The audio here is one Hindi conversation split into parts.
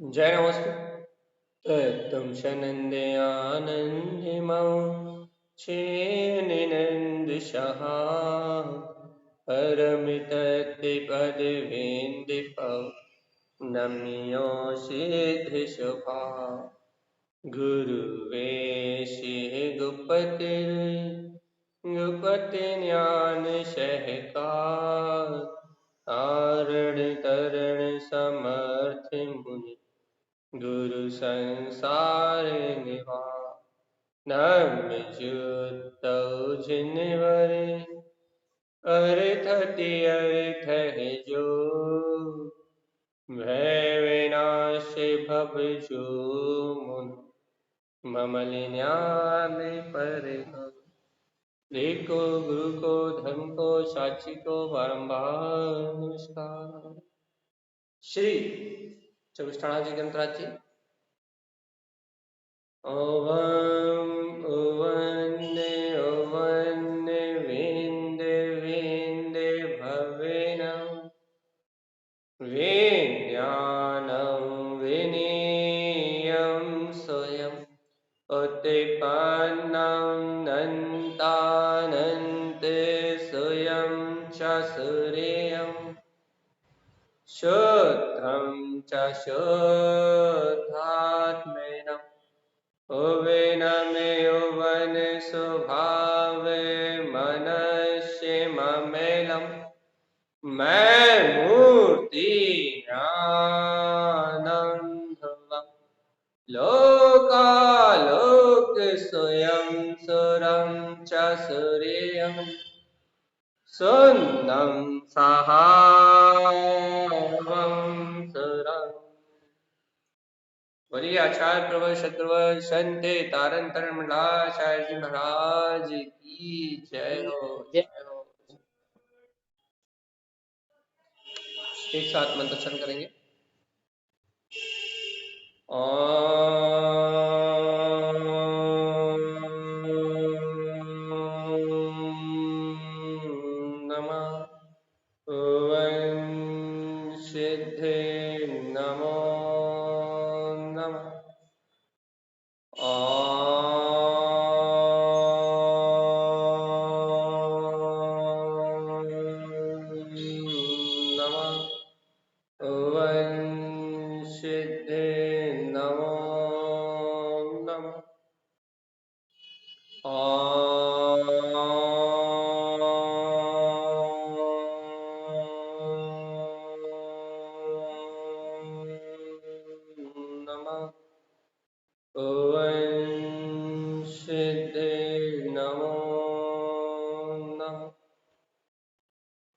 जय नमस्ते। तत्तं शनन्दयानन्दिमौ छेनिनन्दशः परमितत्पदवेन्दिपौ नम्योषिधृषभा गुरुवेशे गुपतिर्गुपतिज्ञान सहकार तारण तरण समर्थ मुनि गुरु संसार निवा नम जुतौ जिनवर अर्थति अर्थ है जो भय विनाश भव जो मुन ममल न्याय पर देखो गुरु को धर्म को साक्षी को बारंबार नमस्कार। श्री चौष्टाणा जी ग्रंथराज जी। ओवं उवन्ने उवन्ने विन्दे विन्दे भवेनं विज्ञानं विनीयं स्वयं उत्पन्नं नन्तानन्ते स्वयं च सूर्यं शुद्धं च शुद्धात्मेनं उवेनमे उवन स्वभावे मनस्य ममेलं मैं मूर्ति ज्ञानंधवं लोकालोक स्वयं सुरं च सूर्यं सुन्दं सहावं सुरम्। बोलिए आचार्य प्रवर शत्रुवर संते तारण तरण मंडलाचार्य जी महाराज की जय हो, जय हो। एक साथ मंत्र उच्चारण करेंगे। ओम नमः ओम सिद्धे नमो नमः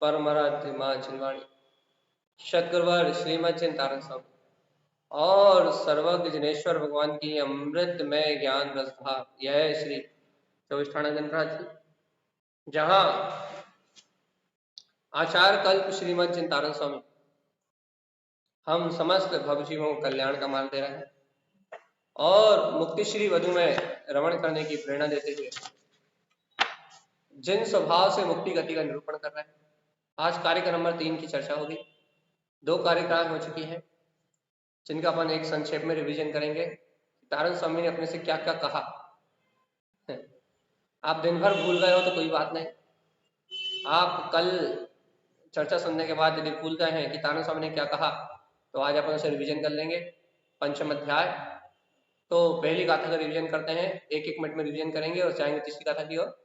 परमराध्य मां चिन्वाणी शक्रवर श्रीमद चिंतारण स्वामी और सर्वज्ञ जिनेश्वर भगवान की अमृतमय ज्ञान रसधा यह श्री चौष्टाणा ग्रंथराज जी, जहां आचार्य कल्प श्रीमद चिंतारण स्वामी हम समस्त भवजीवों को कल्याण का मार्ग दे रहे हैं और मुक्ति श्री वधु में रमण करने की प्रेरणा देते हुए जिन स्वभाव से मुक्ति गति का निरूपण कर रहे हैं। आज कार्यक्रम नंबर 3 की चर्चा होगी। 2 कार्यक्रम हो चुकी है जिनका अपन एक संक्षेप में रिवीजन करेंगे। तारण स्वामी ने अपने से क्या क्या कहा। आप दिन भर भूल गए हो तो कोई बात नहीं, आप कल चर्चा सुनने के बाद यदि भूल गए हैं कि तारण स्वामी ने क्या कहा तो आज अपन उसे रिवीजन कर लेंगे। पंचम अध्याय तो पहली गाथा का रिवीजन करते हैं, 1-1 मिनट में रिवीजन करेंगे और जाएंगे तीसरी गाथा की ओर।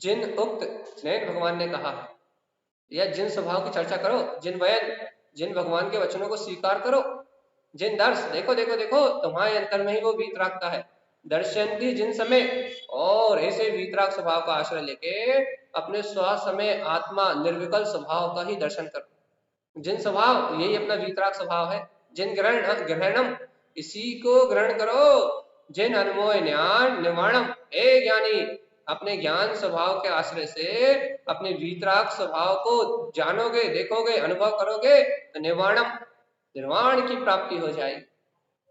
जिन उक्त स्नेह भगवान ने कहा है या जिन स्वभाव की चर्चा करो, जिन बयान, जिन भगवान के वचनों को स्वीकार करो, जिन दर्श देखो देखो देखो तुम्हारे अंतर में ही वो वीतरागता है। दर्शनती जिन समय और ऐसे वीतराग स्वभाव का आश्रय लेके अपने स्व समय आत्मा निर्विकल स्वभाव का ही दर्शन करो। जिन स्वभाव यही अपना वीतराग स्वभाव है। जिन ग्रहणम इसी को ग्रहण करो। जिन अनमोय ज्ञान निर्वाणम ए ज्ञानी अपने ज्ञान स्वभाव के आश्रय से अपने वीतराग स्वभाव को जानोगे, देखोगे, अनुभव करोगे तो निर्वाण की प्राप्ति हो जाएगी।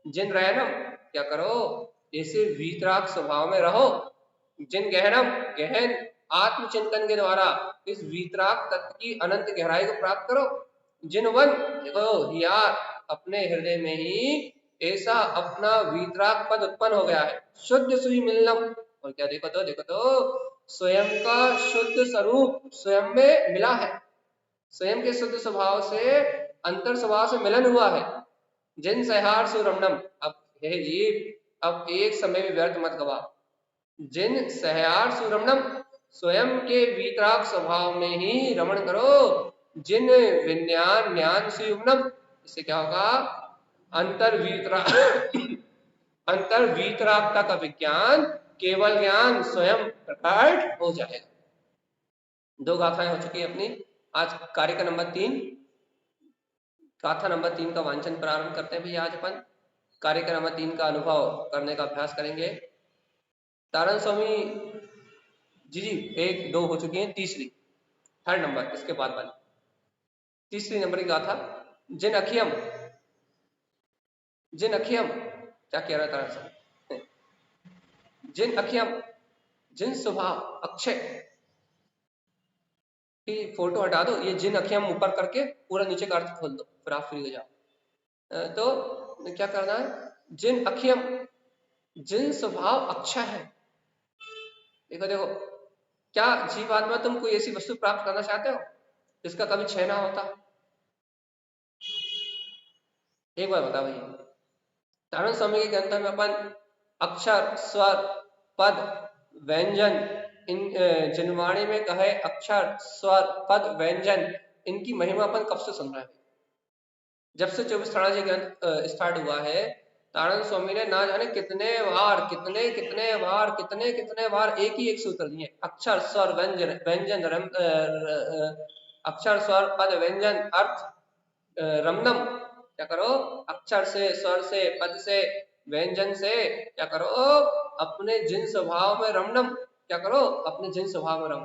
जिन रहनम क्या करो, ऐसे वीतराग स्वभाव में रहो। जिन गहन आत्मचिंतन के द्वारा इस वीतराग तत्व की अनंत गहराई को प्राप्त करो। जिन वन देखो यार अपने हृदय में ही ऐसा अपना वीतराग पद उत्पन्न हो गया है। शुद्ध सुई मिलनम, और क्या देखो तो स्वयं का शुद्ध स्वरूप स्वयं में मिला है, स्वयं के शुद्ध स्वभाव से अंतर स्वभाव से मिलन हुआ है। जिन सहार सुरमणम, अब हे जीव अब एक समय में व्यर्थ मत गवा। जिन सहार सुरमणम, स्वयं के वीतराग स्वभाव में ही रमण करो। जिन विज्ञान ज्ञान सुयुग्नम, इससे क्या होगा, अंतर वीतराग अंतर वीतरागता का विज्ञान केवल ज्ञान स्वयं प्रकट हो जाएगा। 2 गाथाएं हो चुकी है अपनी। आज कार्य का नंबर 3, गाथा नंबर 3 का वांचन प्रारंभ करते हैं भैया। आज अपन कार्य का नंबर 3 का अनुभव करने का अभ्यास करेंगे। तारण स्वामी जी 1 2 हो चुकी है, तीसरी 3rd नंबर इसके बाद वाली तीसरी नंबर की गाथा। जिन अखियम, जिन अखियम क्या कह रहा है तारण स्वामी, जिन अखियम, जिन स्वभाव अक्षय की फोटो हटा दो, ये जिन अखियम ऊपर करके पूरा नीचे का अर्थ खोल दो, फिर आप फ्री हो जाओ। तो क्या करना है, जिन अखियम, जिन स्वभाव अक्षय है। देखो देखो, क्या जीवात्मा तुम कोई ऐसी वस्तु प्राप्त करना चाहते हो जिसका कभी क्षय ना होता? एक बार बताओ भैया। तारण स्वामी के ग्रंथ में अपन अक्षर, स्वर, पद, व्यंजन, इन जिनवाणी में कहे अक्षर, स्वर, पद, व्यंजन, इनकी महिमा अपन कब से सुन रहे हैं? जब से 24 थाणाजी ग्रंथ स्टार्ट हुआ है, तारण स्वामी ने ना जाने कितने बार कितने बार एक ही एक सूत्र दिए, अक्षर, स्वर, व्यंजन, व्यंजन, अक्षर, स्वर, पद, व्यंजन, अर्थ, रमनम। क्या करो, अक्षर से, स्वर से, पद से, व्यंजन से क्या करो, अपने जिन स्वभाव में रमनम, क्या करो, अपने जिन स्वभाव में रम।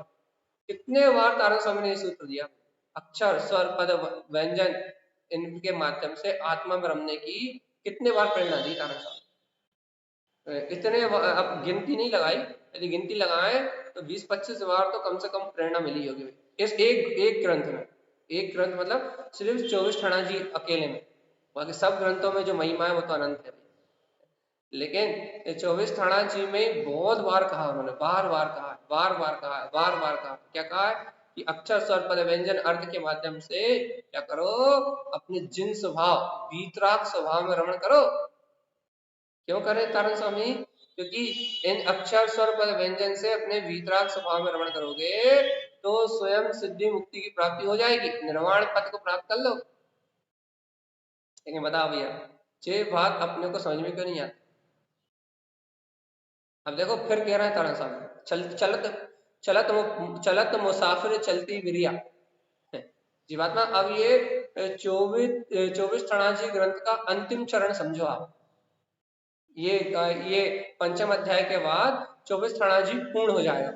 कितने बार तारण स्वामी ने सूत्र दिया, अक्षर, स्वर, पद, व्यंजन, इनके माध्यम से आत्मा में रमने की कितने बार प्रेरणा दी तारण स्वामी। इतने अब गिनती नहीं लगाई, यदि गिनती लगाए तो 20-25 बार तो कम से कम प्रेरणा मिली होगी इस एक ग्रंथ में। एक ग्रंथ मतलब सिर्फ 24 थाणाजी अकेले में, बाकी सब ग्रंथों में जो महिमा है वो तो अनंत है। लेकिन 24 थाणाजी में बहुत बार कहा उन्होंने, बार बार कहा। क्या कहा कि अक्षर, स्वर, पद, व्यंजन, अर्थ के माध्यम से क्या करो, अपने जिन स्वभाव, वीतराग स्वभाव में रमण करो। क्यों करें तारण स्वामी? क्योंकि इन अक्षर, स्वर, पद, व्यंजन से अपने वीतराग स्वभाव में रमण करोगे तो स्वयं सिद्धि मुक्ति की प्राप्ति हो जाएगी, निर्वाण पद को प्राप्त कर लो। लेकिन बताओ भैया, ये बात अपने को समझ में क्यों नहीं आती? अब देखो फिर कह रहा है तारण स्वामी, चलत मुसाफिर चलती बिरिया। जीवात्मा, अब ये 24 थाणाजी ग्रंथ का अंतिम चरण समझो आप। ये 5म अध्याय के बाद 24 थाणाजी पूर्ण हो जाएगा।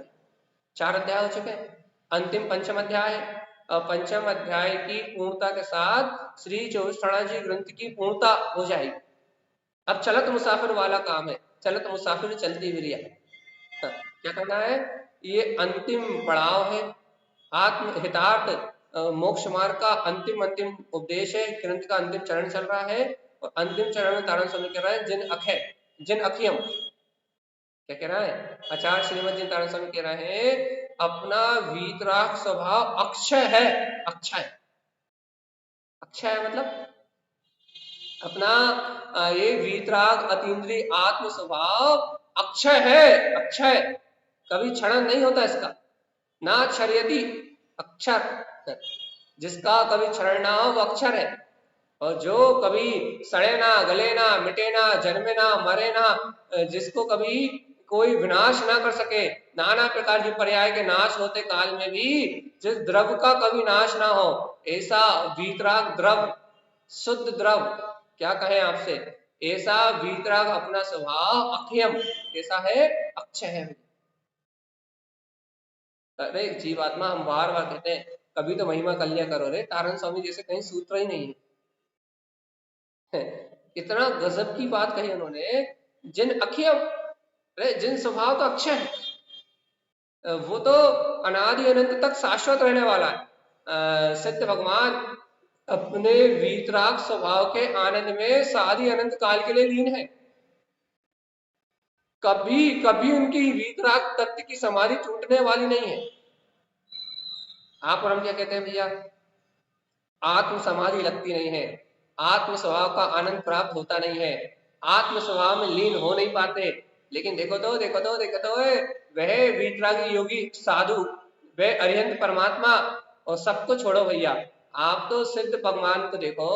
4 अध्याय हो चुके हैं, अंतिम 5म अध्याय है। 5म अध्याय की पूर्णता के साथ श्री 24 थाणाजी ग्रंथ की पूर्णता हो जाएगी। अब चलत मुसाफिर वाला काम है, चलत मुसाफिर चलती बिरिया। क्या करना है, ये अंतिम पड़ाव है, आत्म हितार्थ मोक्ष मार्ग का अंतिम उपदेश है। ग्रंथ का अंतिम चरण चल रहा है और अंतिम चरण में तारण स्वामी कह रहा है जिन अखियम। क्या कह रहा है, आचार्य श्रीमद जी तारण स्वामी कह रहे हैं अपना वीतराग स्वभाव अक्षय है। अक्षय है मतलब अपना ये वीतराग अतीन्द्रिय आत्म स्वभाव अक्षय है। अक्षय कभी क्षरण नहीं होता इसका, ना क्षरयति, अक्षर जिसका कभी क्षरण ना हो वो अक्षर है। और जो कभी सड़े ना, गले ना, मिटे ना, जन्मे ना, मरे ना, जिसको कभी कोई विनाश ना कर सके, नाना प्रकार के पर्याय के नाश होते काल में भी जिस द्रव का कभी नाश ना हो, ऐसा वीतराग द्रव, शुद्ध द्रव, क्या कहें आपसे, ऐसा वीतराग अपना स्वभाव अक्षयम कैसा है, अक्षय है। अरे जीवात्मा, हम बार बार कहते हैं कभी तो महिमा कर लिया करो रे, तारण स्वामी जैसे कहीं सूत्र ही नहीं है। इतना गजब की बात कही उन्होंने, जिन अक्षयम, अरे जिन स्वभाव तो अक्षय है, वो तो अनादि अनंत तक शाश्वत रहने वाला है। सिद्ध भगवान अपने वीतराग स्वभाव के आनंद में सारी अनंत काल के लिए लीन है। कभी कभी उनकी वीतराग तत्व की समाधि टूटने वाली नहीं है। आप और हम क्या कहते हैं भैया, आत्म समाधि लगती नहीं है, आत्म स्वभाव का आनंद प्राप्त होता नहीं है, आत्म स्वभाव में लीन हो नहीं पाते। लेकिन देखो तो वह वीतरागी योगी साधु, वह अरिहंत परमात्मा, और सबको छोड़ो भैया, आप तो सिद्ध भगवान को देखो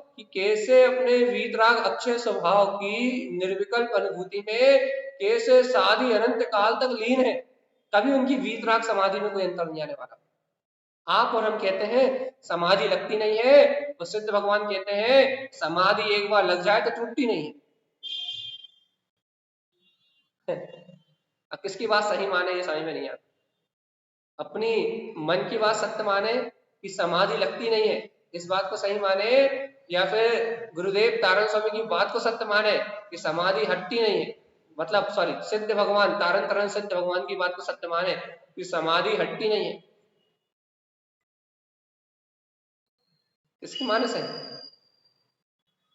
कि कैसे अपने वीतराग अक्षय स्वभाव की निर्विकल्प अनुभूति में कैसे साधी अनंत काल तक लीन है। कभी उनकी वीतराग समाधि में कोई अंतर नहीं आने वाला। आप और हम कहते हैं समाधि लगती नहीं है, तो सिद्ध भगवान कहते हैं समाधि एक बार लग जाए तो टूटती नहीं है। अब किसकी बात सही माने ये समझ में नहीं आता। अपनी मन की बात सत्य माने कि समाधि लगती नहीं है, इस बात को सही माने, या फिर गुरुदेव तारण स्वामी की बात को सत्य माने कि समाधि हटती नहीं है, मतलब सॉरी सिद्ध भगवान तारण तारण सिद्ध भगवान की बात को सत्य माने कि समाधि हटती नहीं है, इसकी मानस है।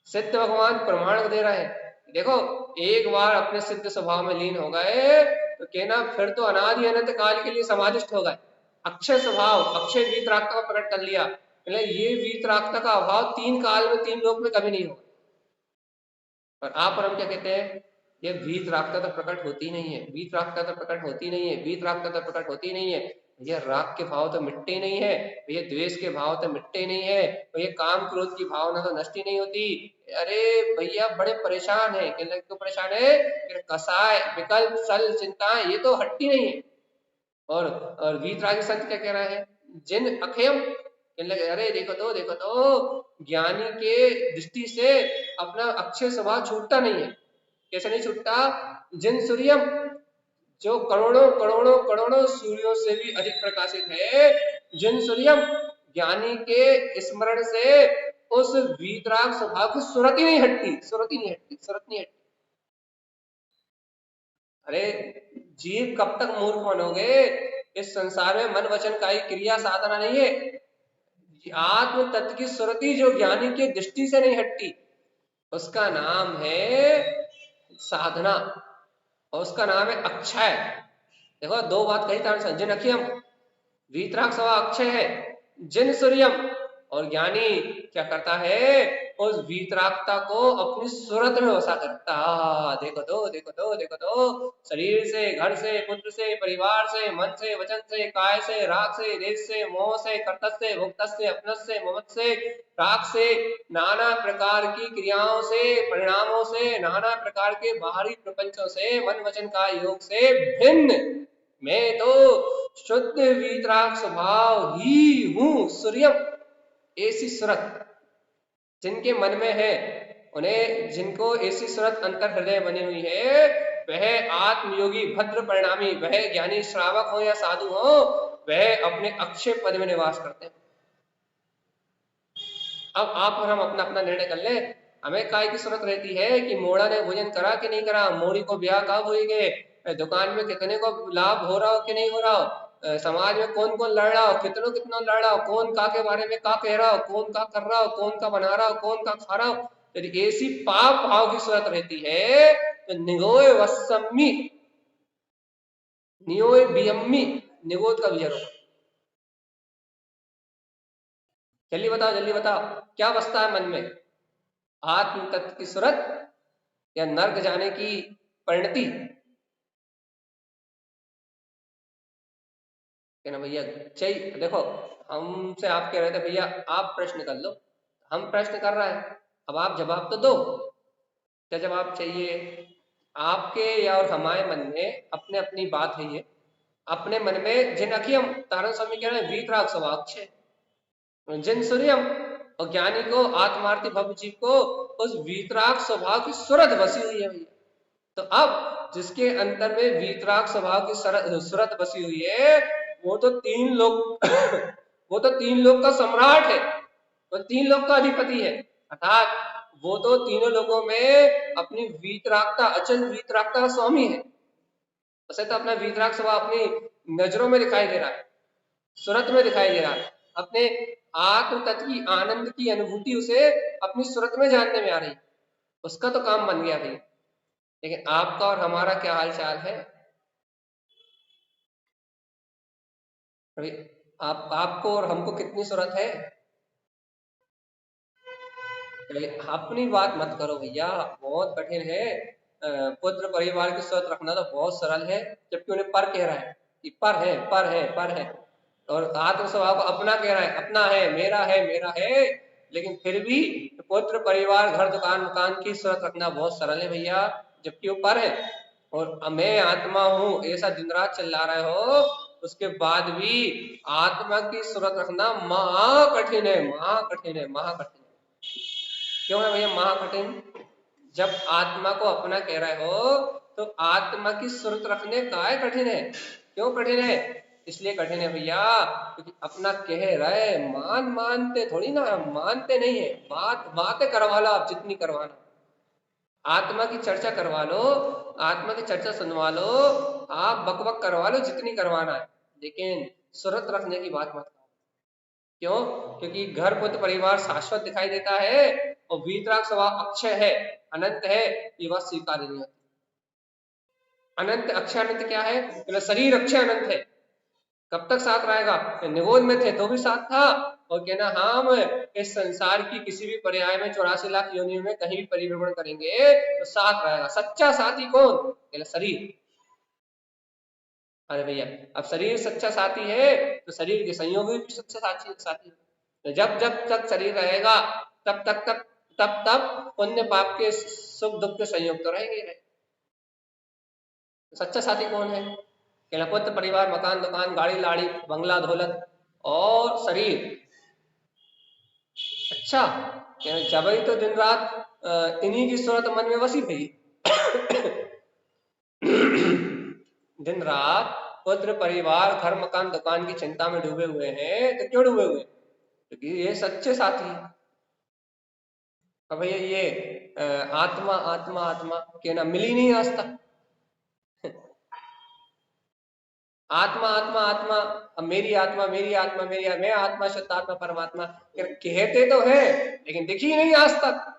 सिद्ध भगवान प्रमाण दे रहे हैं, देखो एक बार अपने सिद्ध स्वभाव में लीन हो गए तो कहना फिर तो अनादि अनंत काल के लिए समाधिष्ठ हो गए। अक्षय स्वभाव अक्षय वीतरागता को प्रकट कर लिया, ये वीतरागता का अभाव तीन काल में तीन लोक में कभी नहीं होगा। और आप और हम क्या कहते हैं, ये वीतरागता तो प्रकट होती नहीं है, वीतरागता तो प्रकट होती नहीं है, वीतरागता तो प्रकट होती नहीं है। ये राग के भाव तो मिटते ही नहीं है, ये द्वेष के भाव तो मिटते ही नहीं है, और ये काम क्रोध की भावना तो नष्ट ही नहीं होती। अरे भैया बड़े परेशान है, क्यों परेशान है, कसाय विकल्प सल चिंताएं ये तो हटती नहीं है। और वीतरागी संत क्या कह रहा है, जिन अखयम, अरे देखो तो ज्ञानी के दृष्टि से अपना अक्षय स्वभाव छूटता नहीं है। कैसे नहीं छूटता, जिन सूर्यम, जो करोड़ों करोड़ों करोड़ों सूर्यों से भी अधिक प्रकाशित है, जिन सूर्यम, ज्ञानी के स्मरण से उस वीतराग स्वभाव की सुरत ही नहीं हटती, सुरत ही नहीं हटती, सुरत नहीं हटती। अरे जीव कब तक मूर्ख बनोगे, इस संसार में मन वचन का ही क्रिया साधना नहीं है, आत्म तत्व की सुरति जो ज्ञानी की दृष्टि से नहीं हटती, उसका नाम है साधना, और उसका नाम है अक्षय। देखो दो बात कही था, जिन अखियम वीतराग स्वभाव अक्षय है, जिन सूर्यम, और ज्ञानी क्या करता है, उस वीतरागता को अपनी सूरत में बसा करता। देखो तो शरीर से, घर से, पुत्र से, परिवार से, मन से, वचन से, काय से, राग से, देश से, मोह से, कर्तव्य से, भुक्त से, अपनस से, ममत से, राग से, नाना प्रकार की क्रियाओं से, परिणामों से, नाना प्रकार के बाहरी प्रपंचों से, मन वचन का योग से भिन्न मैं तो शुद्ध वीतराग स्वभाव ही हूँ सूर्यम। ऐसी सूरत जिनके मन में है, उन्हें जिनको ऐसी सूरत अंतर हृदय बनी हुई है, वह आत्मयोगी भद्र परिणामी, वह ज्ञानी श्रावक हो या साधु हो, वह अपने अक्षय पद में निवास करते हैं। अब आप और हम अपना अपना निर्णय कर ले, हमें काय की सूरत रहती है कि मोड़ा ने भोजन करा कि नहीं करा, मोड़ी को ब्याह कब हुई गए, दुकान में कितने को लाभ हो रहा हो कि नहीं हो रहा हो, समाज में कौन कौन लड़ रहा हो, कितनों कितना लड़ रहा हो, कौन का के बारे में का कह रहा हो, कौन का कर रहा हो, कौन का बना रहा हो, कौन का खा रहा हो, यदि ऐसी पाप भाव की सूरत रहती है तो निगोय वसम्मी, नियोय बियम्मी, निगोद का विजय, जल्दी बताओ क्या बसता है मन में, आत्म तत्व की सूरत या नर्क जाने की परिणति। कहना भैया चाहिए, देखो हमसे आप कह रहे थे भैया आप प्रश्न कर लो, हम प्रश्न कर रहे हैं, अब आप जवाब तो दो, क्या जवाब चाहिए आपके या और हमारे मन में अपने अपनी बात है ये, अपने मन में जिन अखियम तारण स्वामी कह रहे हैं वीतराग स्वभाव, जिन सूर्यम, और ज्ञानी को आत्मार्थी भव जीव को उस वीतराग स्वभाव की सूरत बसी हुई है भैया। तो अब जिसके अंतर में वीतराग स्वभाव की सूरत बसी हुई है, वो तो तीन लोग वो तो तीन लोग का सम्राट है, वो तीन लोग का अधिपति है, अर्थात वो तो तीनों लोगों में अपनी वीतरागता, अचल वीतरागता का स्वामी है। उसे तो अपना वीतराग स्वभाव अपनी नजरों में दिखाई दे रहा है, सूरत में दिखाई दे रहा है, अपने आत्म तत्व की आनंद की अनुभूति उसे अपनी सूरत में जानने में आ रही, उसका तो काम बन गया भाई। लेकिन आपका और हमारा क्या हाल चाल है अभी? आपको और हमको कितनी सूरत है? अपनी बात मत करो भैया, बहुत कठिन है। पुत्र परिवार की सूरत रखना तो बहुत सरल है, जबकि उन्हें पर कह रहा है कि पर है, पर है, पर है। और आत्म स्वभाव को अपना कह रहा है, अपना है, मेरा है, मेरा है। लेकिन फिर भी पुत्र परिवार घर दुकान मकान की सूरत रखना बहुत सरल है भैया, जबकि वो पर है। और मैं आत्मा हूँ ऐसा दिन रात चिल्ला रहे हो, उसके बाद भी आत्मा की सूरत रखना महा कठिन है, महा कठिन है, महा कठिन है। क्यों है भैया महाकठिन? जब आत्मा को अपना कह रहे हो तो आत्मा की सूरत रखने का कठिन है। क्यों कठिन है? इसलिए कठिन है भैया क्योंकि अपना कह रहे, मानते थोड़ी ना, मानते नहीं है। बातें करवा लो आप जितनी करवाना, आत्मा की चर्चा करवा लो, आत्मा की चर्चा सुनवा लो, आप बकबक करवा लो जितनी करवाना है, लेकिन सूरत रखने की बात मत करो। क्यों? क्योंकि घर पुत्र परिवार शाश्वत दिखाई देता है और वीतराग स्वभाव अक्षय है, अनंत है, ये बात स्वीकार नहीं होती। अनंत अक्षय अनंत क्या है? तो शरीर अक्षय अनंत है, कब तक साथ रहेगा? निगोद में थे तो भी साथ था, और कहना हम इस संसार की किसी भी पर्याय में 84 लाख योनियों में कहीं भी परिभ्रमण करेंगे तो साथ रहेगा। सच्चा साथी कौन? कहना शरीर। अरे भैया, अब शरीर सच्चा साथी है तो शरीर के संयोगी भी सच्चा साथी। तो जब जब तक शरीर रहेगा तब पुण्य पाप के सुख दुख के संयोग तो रहेंगे ही रहेंगे। सच्चा साथी कौन है? कहना पुत्र परिवार मकान दुकान गाड़ी लाड़ी बंगला दौलत और शरीर। अच्छा, कहना जब ही तो दिन रात इन्हीं की सूरत मन में बसी भई। दिन रात पुत्र परिवार घर मकान दुकान की चिंता में डूबे हुए हैं, तो क्यों डूबे हुए? क्योंकि ये सच्चे साथी हैं। अब भैया ये आत्मा आत्मा आत्मा कहना मिली नहीं आज तक। आत्मा आत्मा आत्मा, अब मेरी आत्मा मेरी आत्मा मेरी मैं आत्मा शुद्ध आत्मा परमात्मा कहते तो है, लेकिन दिखी नहीं आज तक।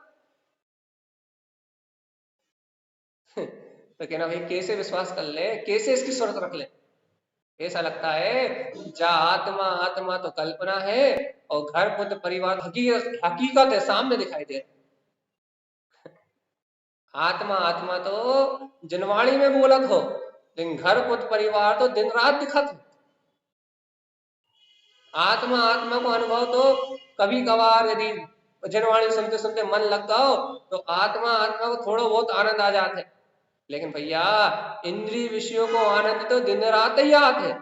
तो कहना भाई कैसे विश्वास कर ले, कैसे इसकी सूरत रख ले? ऐसा लगता है जा आत्मा आत्मा तो कल्पना है और घर पुत्र परिवार हकीकत है, सामने दिखाई दे। आत्मा आत्मा तो जनवाणी में बोलत हो, लेकिन घर पुत्र परिवार तो दिन रात दिखत हो। आत्मा आत्मा को अनुभव तो कभी कभार यदि जनवाणी सुनते सुनते मन लग जाओ तो आत्मा आत्मा को थोड़ा बहुत आनंद आ जाते, लेकिन भैया इंद्रिय विषयों को आनंद तो दिन रात ही आते हैं।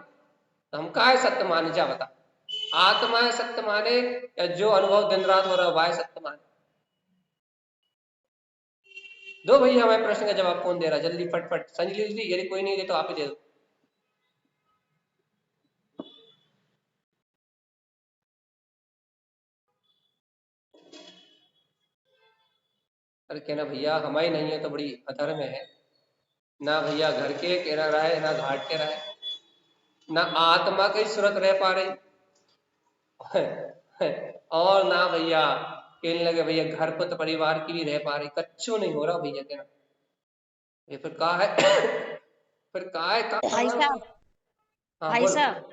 तो हम काय सत्य माने? जा बता, आत्मा है सत्य माने या जो अनुभव दिन रात हो रहा है वह सत्य माने? दो भैया, हमारे प्रश्न का जवाब कौन दे रहा? जल्दी फटफट संजली जी, यदि कोई नहीं दे तो आप ही दे दो। अरे कहना भैया हमारी नहीं है तो बड़ी अधर्म है ना भैया, घर के कह रहा है ना घाट के रहे, ना आत्मा की सूरत रह पा रही और ना भैया कहने लगे भैया घर पुत्र परिवार की भी रह पा रही, कच्चू नहीं हो रहा भैया कहना। ये फिर कहा है फिर कहा है भाई साहब, हाँ भाई बोलो। साहब,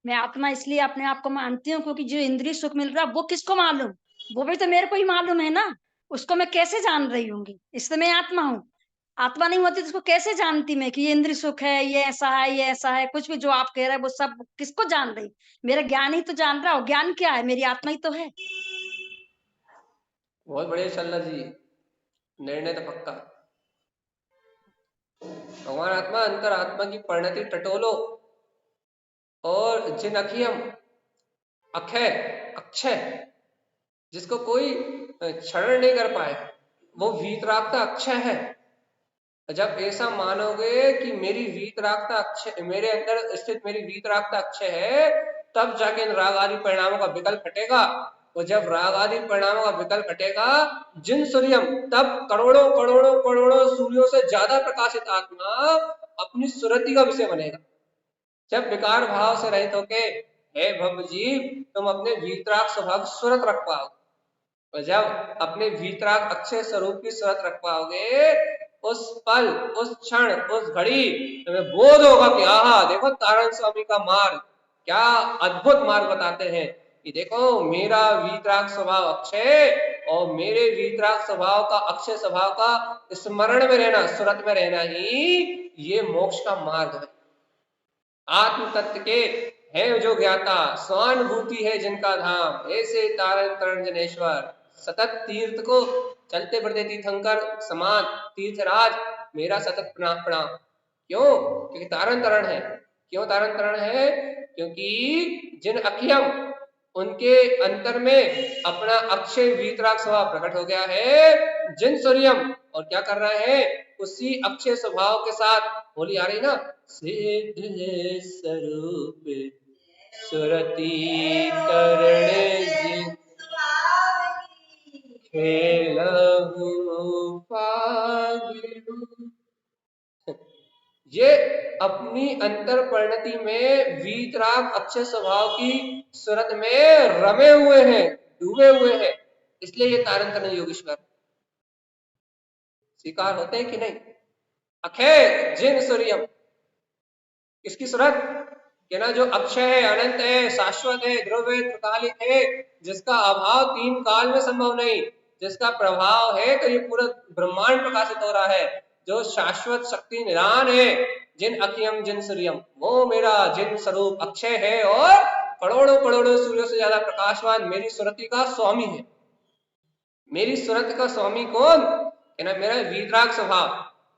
मैं आत्मा इसलिए अपने आप को मानती हूँ क्योंकि जो इंद्रिय सुख मिल रहा है वो किसको मालूम? वो भी तो मेरे को ही मालूम है ना। उसको मैं कैसे जान रही हूँगी? इसलिए मैं आत्मा हूँ। आत्मा नहीं होती तो उसको कैसे जानती मैं कि ये इंद्रिय सुख है, ये ऐसा है, ये ऐसा है? कुछ भी जो आप कह रहे हैं वो सब किसको जान रही? मेरा ज्ञान ही तो जान रहा हो। ज्ञान क्या है? मेरी आत्मा ही तो है। बहुत बढ़िया चल रहा जी, निर्णय तो पक्का। भगवान आत्मा अंतर आत्मा की परिणति टटोलो और जिन अखियम अक्षय अक्षय जिसको कोई क्षरण नहीं कर पाए, वो वीतरागता अक्षय है। जब ऐसा मानोगे कि मेरी वीतरागता अक्षय, मेरे अंदर स्थित मेरी वीतरागता अक्षय है, तब जाके इन राग आदि परिणामों का विकल्प हटेगा। और जब राग आदि परिणामों का विकल्प हटेगा, जिन सूर्यम, तब करोड़ों करोड़ों करोड़ों सूर्यों से ज्यादा प्रकाशित आत्मा अपनी सुरति का विषय बनेगा। जब विकार भाव से रहित होके हे भव जीव, तुम अपने वीतराग स्वभाव की सूरत रख पाओगे। और जब अपने वीतराग अक्षय स्वरूप की सूरत रख पाओगे, उस पल, उस क्षण, उस घड़ी तुम्हें बोध होगा कि आहा देखो तारण स्वामी का मार्ग, क्या अद्भुत मार्ग बताते हैं कि देखो मेरा वीतराग स्वभाव अक्षय और मेरे वीतराग स्वभाव का, अक्षय स्वभाव का स्मरण में रहना, सूरत में रहना ही ये मोक्ष का मार्ग है। आत्म तत्व के है जो ज्ञाता, स्वानुभूति है जिनका धाम, ऐसे तारण तरण जनेश्वर। सतत तीर्थ को चलते बढ़ते तीर्थंकर समान तीर्थराज मेरा सतत प्रणाम प्रणाम। क्यों? क्योंकि तारण तरण है। क्यों तारण तरण है? क्योंकि जिन अखियम उनके अंतर में अपना अक्षय वीतराग स्वभाव प्रकट हो गया है, जिन सूर्यम और क्या कर रहा है, उसी अक्षय स्वभाव के साथ होली आ रही ना, सिद्ध स्वरूप सुरती तरण जिन खेलहु फागिनु। ये अपनी अंतर परिणति में वीतराग अक्षय स्वभाव की सूरत में रमे हुए हैं, डूबे हुए हैं, इसलिए ये तारण तरण योगेश्वर स्वीकार होते हैं कि नहीं? अक्षय जिन सूर्यम, किसकी सूरत? कि ना जो अक्षय है, अनंत है, शाश्वत है, ध्रुव है, त्रिकालिक है, जिसका अभाव तीन काल में संभव नहीं, जिसका प्रभाव है तो ये पूरा ब्रह्मांड प्रकाशित हो रहा है, जो शाश्वत शक्ति निरान है, जिन अखियम जिन सूर्यम, वो मेरा जिन स्वरूप अक्षय है और करोड़ों करोड़ों सूर्यों से ज्यादा प्रकाशवान मेरी सुरति का स्वामी है। मेरी सूरत का स्वामी कौन? कि ना मेरा वीतराग स्वभाव।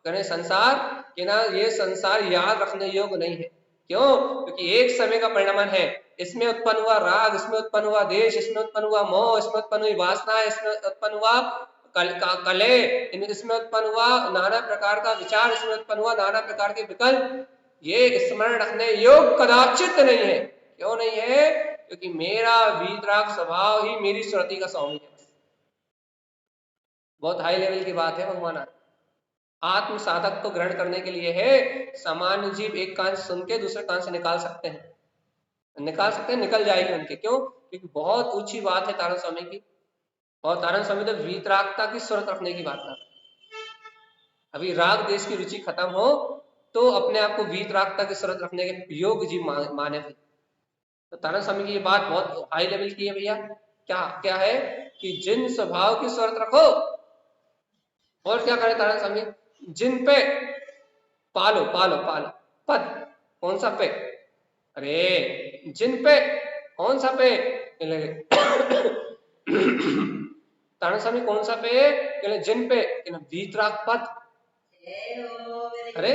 कहने संसार, कि ना ये संसार याद रखने योग्य नहीं है। क्यों? क्योंकि एक समय का परिणाम है, इसमें उत्पन्न हुआ राग, इसमें उत्पन्न हुआ देश, इसमें उत्पन्न हुआ मोह, इसमें उत्पन्न हुई वासना, इसमें उत्पन्न हुआ कलह, इसमें उत्पन्न हुआ नाना प्रकार का विचार, इसमें उत्पन्न हुआ नाना प्रकार के विकल्प। ये स्मरण रखने योग्य कदाचित नहीं है। क्यों नहीं है? क्योंकि मेरा वीतराग स्वभाव ही मेरी सुरति का स्वामी है। बहुत हाई लेवल की बात है भगवान। आत्म साधक को ग्रहण करने के लिए है, सामान्य जीव एक कान से सुन के दूसरे कान से निकाल सकते हैं, निकल जाएगी उनके। क्यों? क्योंकि बहुत ऊंची बात है तारण स्वामी की, और तारण स्वामी तो वीतरागता की सूरत रखने की बात कर। अभी राग देश की रुचि खत्म हो तो अपने आप को वीतरागता की सूरत रखने के योग्य जीव माने थे। तो तारण स्वामी की ये बात बहुत हाई लेवल की है भैया। क्या क्या है कि जिन स्वभाव की सूरत रखो, और क्या करे तारण स्वामी, जिन पे पालो पालो पालो पद, कौन सा पे? अरे जिन पे, कौन सा पे? तारण स्वामी कौन सा पे? जिन पे वीतराग पद। अरे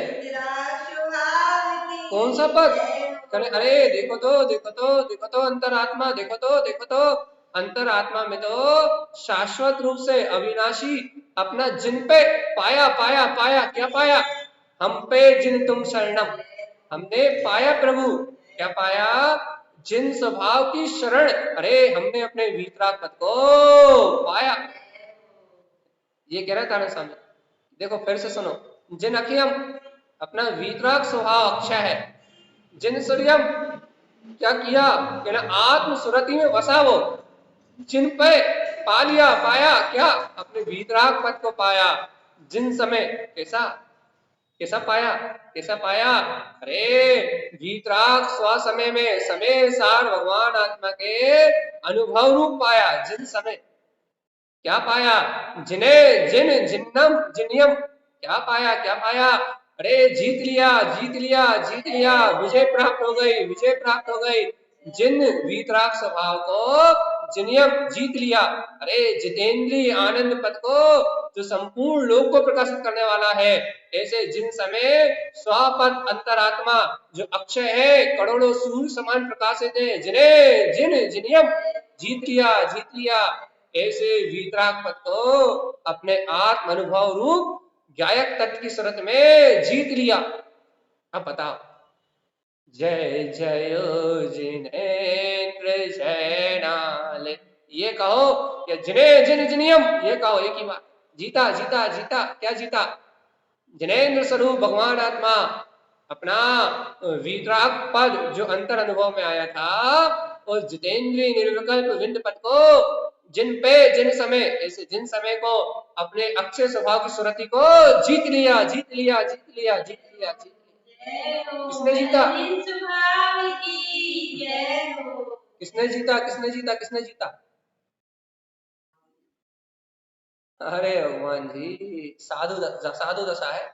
कौन सा पद? अरे देखो तो अंतरात्मा, देखो तो अंतरात्मा में तो शाश्वत रूप से अविनाशी अपना जिन पे पाया पाया पाया। क्या पाया? हम पे जिन तुम शरणम, हमने पाया प्रभु। क्या पाया? जिन स्वभाव की शरण। अरे हमने अपने वीतराग पद को पाया। ये कह रहा है तारण स्वामी। देखो फिर से सुनो, जिन अखियम अपना वीतराग स्वभाव अक्षय है, जिन सूर्यम क्या किया? आत्म सुरति में वसा वो, जिन पे पा लिया पाया। क्या? अपने वीतराग पद को पाया। जिन समय कैसा कैसा पाया? कैसा पाया? अरे वीतराग स्व समय में, समय सार भगवान आत्मा के अनुभव रूप पाया। जिन समय क्या पाया? जिन्हें जिन जिन्नम जिनियम क्या पाया? क्या पाया? अरे जीत लिया जीत लिया जीत लिया, विजय प्राप्त हो गई, विजय प्राप्त हो गई। जिन वीतराग स्वभाव को जिनियम जीत लिया। अरे जितेंद्रीय आनंद पद को, जो संपूर्ण लोक को प्रकाशित करने वाला है, ऐसे जिन समय स्वपद अंतरात्मा जो अक्षय है, करोड़ों सूर्य समान प्रकाशित है, जिन्हें जिन जिनियम जीत लिया, ऐसे वीतराग पद को अपने आत्म अनुभव रूप गायक तत्व की सूरत में जीत लिया। अब बताओ, जय जय जिनेन्द्र जयनाल, ये कहो या जिने जिन जिनियम, ये कहो, एक ही बात। जीता जीता जीता, क्या जीता? जिनेन्द्र स्वरूप भगवान आत्मा अपना वीतराग पद जो अंतर अनुभव में आया था, उस जितेंद्रीय निर्विकल्प विंद पद को जिन समय ऐसे जिन समय को अपने अक्षय स्वभाव की सुरति को जीत लिया, किसने जीता? किसने जीता? अरे भगवान जी, साधु दशा है।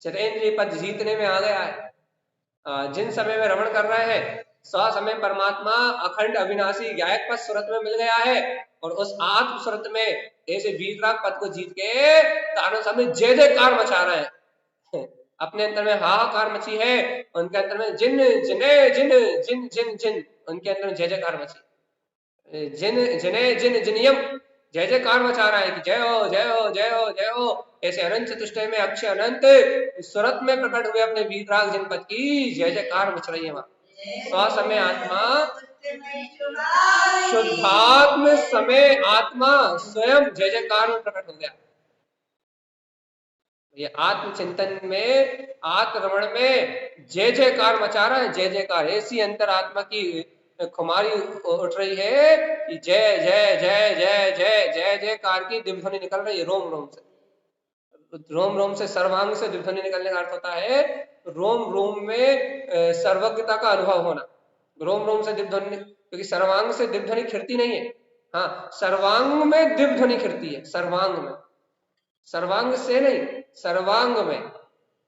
जितेंद्रिय पद जीतने में आ गया है। जिन समय में रमण कर रहे हैं, स्व समय परमात्मा अखंड अविनाशी गायक पद सूरत में मिल गया है, और उस आत्म सूरत में ऐसे वीतराग पद को जीत के तारों समय जय जयकार मचा रहे हैं। अपने अंतर में हाहाकार मची है, उनके अंतर में जिन जिने जिन जिन जिन जिन उनके अंतर में जय जयकार मची, जिन जिने जिन जिनियम जय जयकार मचा रहा है कि जय हो जय हो जय हो जय हो। ऐसे अनंत चतुष्टय में अक्षय अनंत सूरत में प्रकट हुए अपने वीतराग जनपद की जय जयकार मच रही है वहां। स्वसमय आत्मा शुद्धात्म समय आत्मा स्वयं जय जयकार में प्रकट हो गया। ये आत्मचिंतन में, आत्मरमण में जय जयकार मचा रहा है, जय जयकार। ऐसी अंतरात्मा की खुमारी उठ रही है कि जय जय जय जय जय जय जयकार की दिव्य ध्वनि निकल रही है रोम रोम से। रोम रोम से सर्वांग से दिव्य ध्वनि निकलने का अर्थ होता है रोम रोम में सर्वज्ञता का अनुभव होना। रोम रोम से दिव्य ध्वनि, क्योंकि सर्वांग से दिव्य ध्वनि खिरती नहीं है। हाँ, सर्वांग में दिव्य ध्वनि खिरती है, सर्वांग में, सर्वांग से नहीं, सर्वांग में।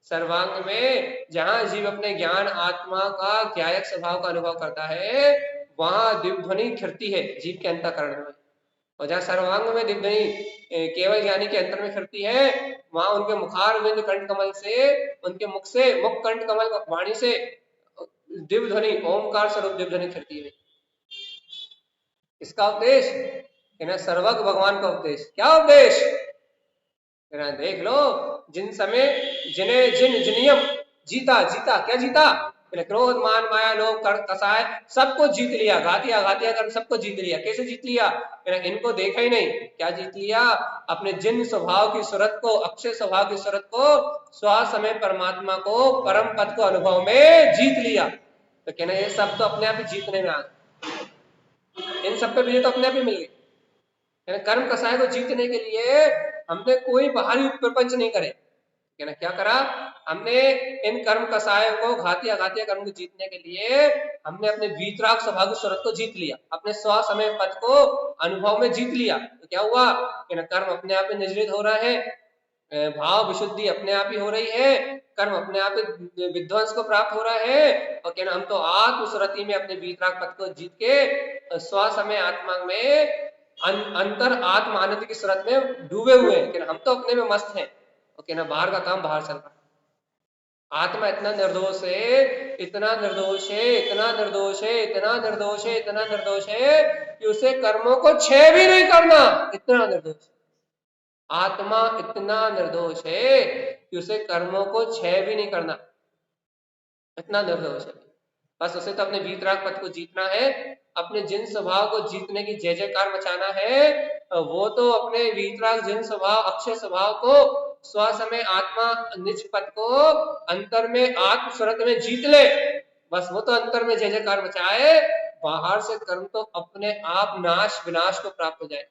सर्वांग में जहां जीव अपने ज्ञान आत्मा का ज्ञायक स्वभाव का अनुभव करता है, वहां दिव्य ध्वनि खिरती है जीव के अंतःकरण में। और जहां सर्वांग में दिव्य ध्वनि केवल ज्ञानी के अंतर में खिरती है, वहां उनके मुखार विंद कंठ कमल से, उनके मुख से, मुख कंठ कमल वाणी से दिव्य ध्वनि ओमकार स्वरूप दिव्य ध्वनि खिरती है। इसका उपदेश सर्वज्ञ भगवान का उपदेश। क्या उपदेश? देख लो, जिन समय जिन्हें जिन जिनियम जीता, क्या जीता? क्रोध मान माया लोभ कसाय सबको जीत लिया, घातिया घातिया कर सबको जीत लिया। कैसे जीत लिया? इनको देखा ही नहीं, क्या जीत लिया? अपने जिन स्वभाव की सूरत को, अक्षय स्वभाव की सूरत को, स्व समय परमात्मा को, परम पद को अनुभव में जीत लिया। तो कहना ये सब तो अपने आप ही जीतने में आ गए, इन सब पे विजय तो अपने आप ही मिल गई। कर्म कसाय को जीतने के लिए हमने कोई बाहरी प्रपंच नहीं करे। क्या करा? हमने इन कर्म कसायों को, घातिया घातिया कर्म को जीतने के लिए हमने अपने वीतराग स्वभाव की सूरत को जीत लिया, अपने स्व समय पद को अनुभव में जीत लिया। तो क्या हुआ? कर्म अपने आप ही निजृत हो रहा है, भाव विशुद्धि अपने आप ही हो रही है, कर्म अपने आप ही विध्वंस को प्राप्त हो रहा है। और हम तो आत्म सुरति में अपने वीतराग पद को जीत के स्व समय आत्मा में अंतर आत्म आनंद की सूरत में डूबे हुए हैं। हम तो अपने में मस्त हैं, और बाहर का काम बाहर चल रहा है। आत्मा इतना निर्दोष है, इतना निर्दोष है, इतना निर्दोष है, इतना निर्दोष है, इतना निर्दोष है कि उसे कर्मों को क्षय भी नहीं करना। इतना निर्दोष आत्मा, इतना निर्दोष है कि उसे कर्मों को क्षय भी नहीं करना, इतना निर्दोष है। बस उसे तो अपने वीतराग पद को जीतना है, अपने जिन स्वभाव को जीतने की जय जयकार मचाना है। वो तो अपने वीतराग जिन स्वभाव, अक्षय स्वभाव को, स्व समय आत्मा निज पद को अंतर में आत्म स्वरत में जीत ले। बस वो तो अंतर में जय जयकार मचाए, बाहर से कर्म तो अपने आप नाश विनाश को प्राप्त हो जाए।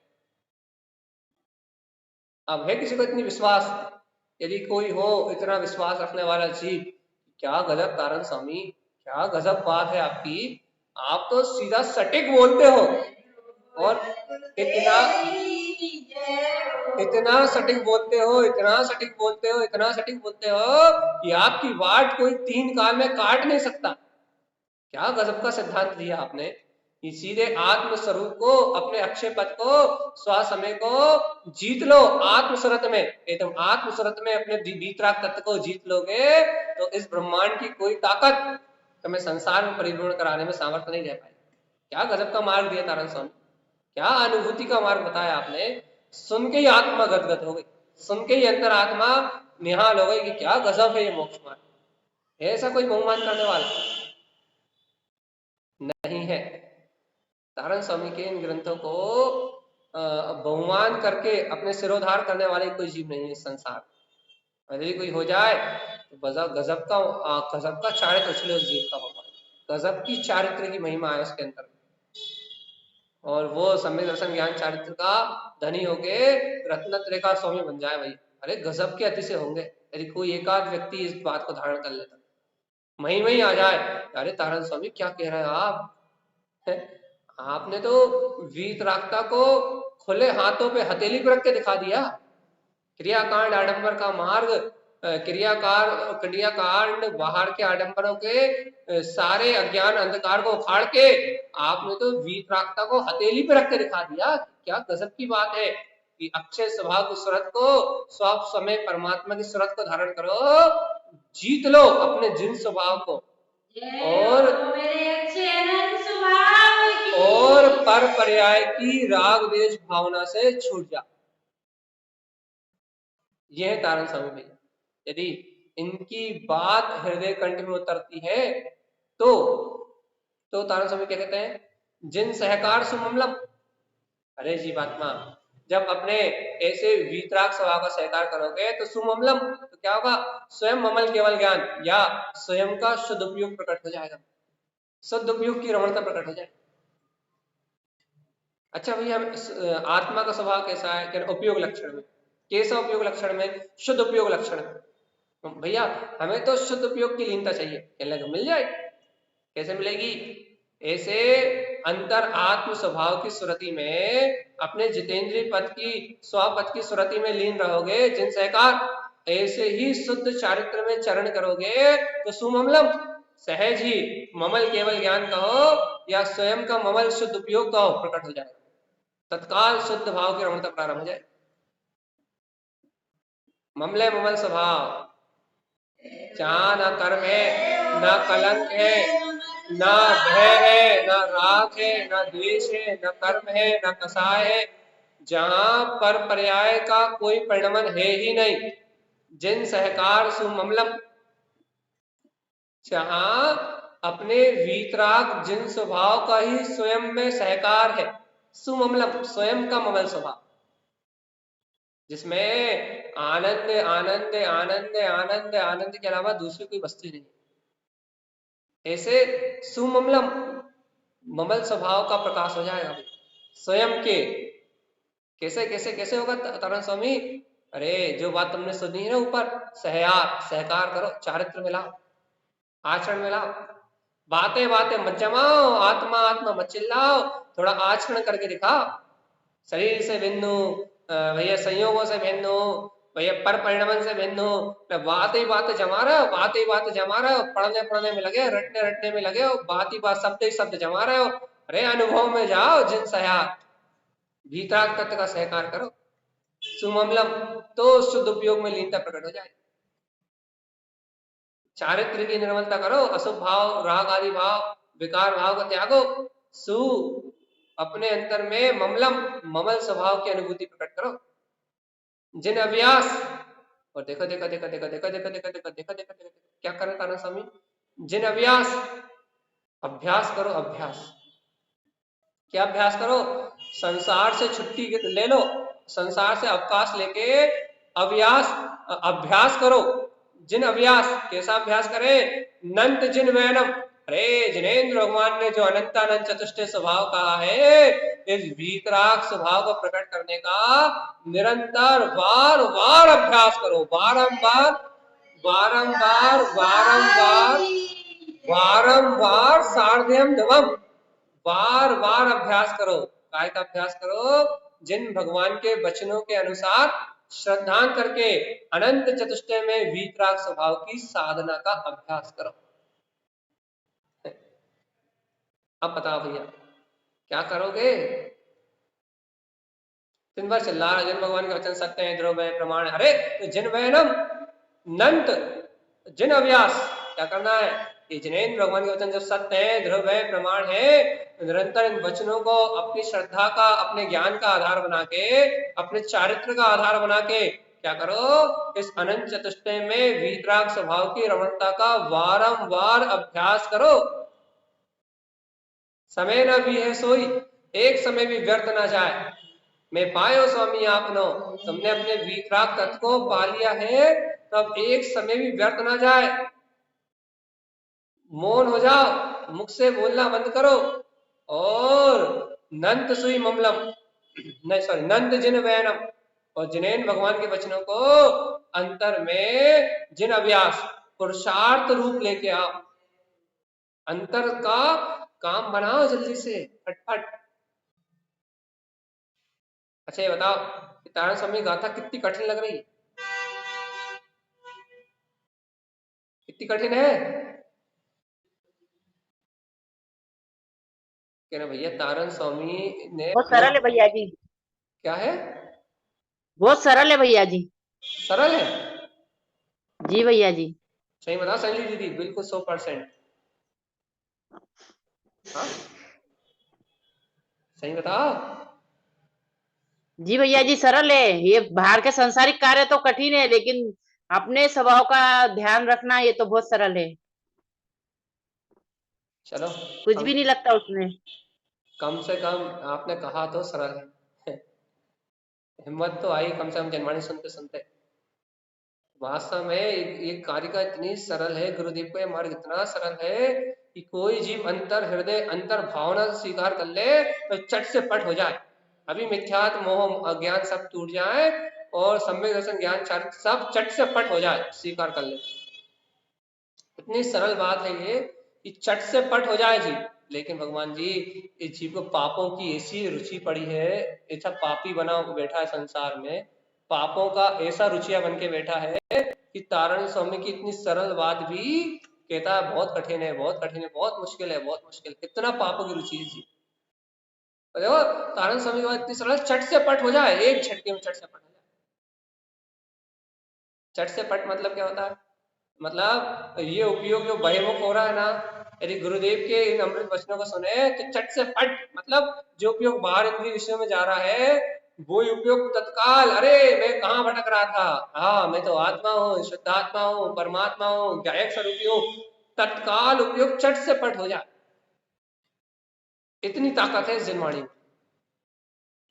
अब है किसी को इतनी विश्वास? यदि कोई हो इतना विश्वास रखने वाला जीव, क्या गजब तारण स्वामी, क्या गजब बात है आपकी। आप तो सीधा सटीक बोलते हो, और इतना सटीक बोलते हो, इतना सटीक बोलते हो, इतना सटीक बोलते हो कि आपकी वाट कोई 3 काल में काट नहीं सकता। क्या गजब का सिद्धांत दिया आपने कि सीधे आत्म स्वरूप को, अपने अक्षय पद को, स्व समय को जीत लो आत्म सूरत में। एकदम आत्म सूरत में अपने वीतराग तत्व को जीत लोगे तो इस ब्रह्मांड की कोई ताकत तुम्हें संसार में परिभ्रमण कराने में सामर्थ्य नहीं रह पाएगी। क्या गजब का मार्ग दिया तारण स्वामी, क्या अनुभूति का मार्ग बताया आपने। सुन के ही आत्मा गदगद हो गई, सुन के ही अंतर आत्मा निहाल हो गई कि क्या गजब है ये मोक्ष मार्ग। ऐसा कोई बहुमान करने वाला नहीं है। तारण स्वामी के इन ग्रंथों को बहुमान करके अपने सिरोधार करने वाले कोई जीव नहीं है इस संसार। यदि कोई हो जाए गजब का चारित्र उछले उस जीव का भगवान, गजब की चारित्र की महिमा है उसके अंदर, और वो सम्यक दर्शन ज्ञान चारित्र का धनी होके रत्नत्रय का स्वामी बन जाए भाई। अरे गजब के अति से होंगे यदि कोई एकाध व्यक्ति इस बात को धारण कर लेता, महिमा ही आ जाए। अरे तारण स्वामी क्या कह रहे हैं आप, आपने तो वीतरागता को खुले हाथों पे हथेली पर रख के दिखा दिया। क्रियाकांड आडंबर का मार्ग, क्रियाकांड बाहर के आडंबरों के सारे अज्ञान अंधकार को उखाड़ के आपने तो वीतरागता को हथेली पे रख के दिखा दिया। क्या गजब की बात है कि अक्षय स्वभाव की सूरत को, स्वाप समय परमात्मा की सूरत को धारण करो, जीत लो अपने जिन स्वभाव को, और पर पर्याय की राग द्वेष भावना से छूट जा। यह है तारण स्वामी भैया। यदि इनकी बात हृदय कंठ में उतरती है तो तारण स्वामी क्या कहते हैं, जिन सहकार सुममलम। अरे जीवात्मा जब अपने ऐसे वीतराग स्वभाव का सहकार करोगे तो सुममलम, तो क्या होगा, स्वयं ममल केवल ज्ञान या स्वयं का शुद्ध उपयोग प्रकट हो जाएगा, शुद्ध उपयोग की रमणता प्रकट हो जाएगी। अच्छा भैया आत्मा का स्वभाव कैसा है, उपयोग लक्षण में, कैसा उपयोग लक्षण में, शुद्ध उपयोग लक्षण में। भैया हमें तो शुद्ध उपयोग की लीनता चाहिए, कहने लगे मिल जाएगी। कैसे मिलेगी, ऐसे अंतर आत्म स्वभाव की सुरति में अपने जितेंद्रीय पद की स्वपद की सुरति में लीन रहोगे जिन सहकार, ऐसे ही शुद्ध चारित्र में चरण करोगे तो सुममलम, सहज ही ममल केवल ज्ञान कहो या स्वयं का ममल शुद्ध उपयोग कहो प्रकट हो जाएगा, तत्काल शुद्ध भाव की रमणता प्रारंभ हो जाए। ममले ममल स्वभाव, जहां ना कर्म है, ना कलंक है, ना भय है, ना राग है, ना द्वेष है, ना कर्म है, ना कसाय है, जहां पर पर्याय का कोई परिणमन है ही नहीं, जिन सहकार सुममलम, जहां अपने वीतराग जिन स्वभाव का ही स्वयं में सहकार है, सुममलम स्वयं का ममल स्वभाव, जिसमें आनंद आनंद आनंद आनंद आनंद के अलावा दूसरी कोई वस्तु नहीं। ऐसे सुममलम ममल स्वभाव का प्रकाश हो जाएगा स्वयं के। कैसे कैसे कैसे होगा तारण स्वामी, अरे जो बात तुमने सुनी है ना ऊपर, सहकार करो, चारित्र मिलाओ, आचरण मिलाओ, बातें बातें मत जमाओ, आत्मा आत्मा मत चिल्लाओ, थोड़ा आचरण करके दिखाओ। शरीर से भिन्न भैया, संयोगों से भिन्न भैया, पर परिणमन से भिन्न हो, बात ही बात जमा रहे हो, बात ही बात जमा रहे हो, पढ़ने पढ़ने में लगे, रटने रटने में लगे हो, बात ही बात शब्द ही शब्द जमा रहे हो। अरे अनुभव में जाओ, जिन सहयार भीतराग तत्व का सहकार करो सुममलम, तो शुद्ध उपयोग में लीनता प्रकट हो जाए। चारित्र की निर्मलता करो, अशुभ भाव राग आदि भाव विकार भाव का त्यागो, सु अपने अंतर में ममलम ममल स्वभाव की अनुभूति प्रकट करो। जिन अभ्यास, और देखो देखो देखो देखो देखो देखो देखो देखो देखो देखो देखो क्या करें तारण स्वामी, जिन अभ्यास, अभ्यास करो, अभ्यास क्या अभ्यास करो, संसार से छुट्टी ले लो, संसार से अवकाश लेके अभ्यास करो। जिन अभ्यास, कैसा अभ्यास करें, नंत जिन वैनम, अरे जिनेन्द्र भगवान ने जो अनंतानंद चतुष्टय स्वभाव कहा है, इस वीतराग स्वभाव को प्रकट करने का निरंतर बार बार अभ्यास करो, बारंबार बारंबार बारंबार बारंबार सार्धयम धवम, बार बार अभ्यास करो। काय का अभ्यास करो, जिन भगवान के वचनों के अनुसार श्रद्धान करके अनंत चतुष्टय में वीतराग स्वभाव की साधना का अभ्यास करो। अब बताओ भैया क्या करोगे, दिन भर चिल्ला रहा, जिन भगवान के वचन सत्य है, ध्रुव है, प्रमाण है। अरे तो जिन वैनम नंत जिन अभ्यास क्या करना है, कि जिनेन्द्र भगवान के वचन जब सत्य है, ध्रुव है, प्रमाण है, निरंतर इन वचनों को अपनी श्रद्धा का, अपने ज्ञान का आधार बना के, अपने चारित्र का आधार बना के क्या करो, इस अनंत चतुष्टय में वीतराग स्वभाव की रमणता का बारंबार अभ्यास करो। समय न भी है सोई, एक समय भी व्यर्थ ना जाए, मैं पायो स्वामी आपनो, तुमने अपने वीतराग तत्व को पा लिया है तब एक समय भी व्यर्थ ना जाए। मौन हो जाओ, मुख से बोलना बंद करो और नंत सुई ममलम, नहीं सॉरी, नंद जिन वैनम, और जिनेन भगवान के वचनों को अंतर में जिन अभ्यास पुरुषार्थ रूप लेके आओ। अंतर का काम बनाओ जल्दी से, फटफट। अच्छा ये बताओ, तारण स्वामी गाथा कितनी कठिन लग रही, कितनी कठिन है? कह रहे भैया तारण स्वामी ने बहुत सरल है भैया जी, क्या है, बहुत सरल है भैया जी। सरल है? जी भैया जी। सही बताओ संजय दीदी, बिल्कुल 100%। हाँ सही बताओ। जी भैया जी, सरल है। ये बाहर के संसारिक कार्य तो कठिन है, लेकिन अपने स्वभाव का ध्यान रखना ये तो बहुत सरल है। चलो कुछ कम भी नहीं लगता उसमें। कम से कम आपने कहा तो सरल है। हिम्मत तो आई कम से कम जनवाणी सुनते सुनते। वास्तव में ये कारिका इतनी सरल है, गुरुदेव का ये मार्ग इतना सरल है कि कोई जीव अंतर हृदय अंतर भावना से स्वीकार कर ले तो चट से पट हो जाए। अभी मिथ्यात्व मोह अज्ञान सब टूट जाए और सम्यक दर्शन ज्ञान चारित्र सब चट से पट हो जाए, स्वीकार कर ले। इतनी सरल बात है ये कि चट से पट हो जाए जीव। लेकिन भगवान जी इस जीव को पापों की ऐसी रुचि पड़ी है, ऐसा पापी बना बैठा है संसार में, पापों का ऐसा रुचिया बन के बैठा है कि तारण स्वामी की इतनी सरल बात भी कहता है बहुत कठिन है, बहुत कठिन है, बहुत मुश्किल है, बहुत मुश्किल। इतना पापों की रुचि है जी। तो देखो तारण स्वामी की बात इतनी सरल, चट से पट हो जाए, एक झटके में चट से पट हो जाए। चट से पट मतलब क्या होता है? मतलब ये उपयोग जो बहिर्मुख हो रहा है ना, यदि गुरुदेव के इन अमृत वचनों को सुने तो चट से पट, मतलब जो उपयोग बाहर इंद्रिय विषयों में जा रहा है वो उपयोग तत्काल, अरे मैं कहाँ भटक रहा था, हाँ मैं तो आत्मा हूँ, शुद्धात्मा हूँ, परमात्मा हूँ, गायक स्वरूपी हूँ, तत्काल उपयोग चट से पट हो जाए। इतनी ताकत है इस जनवाणी में।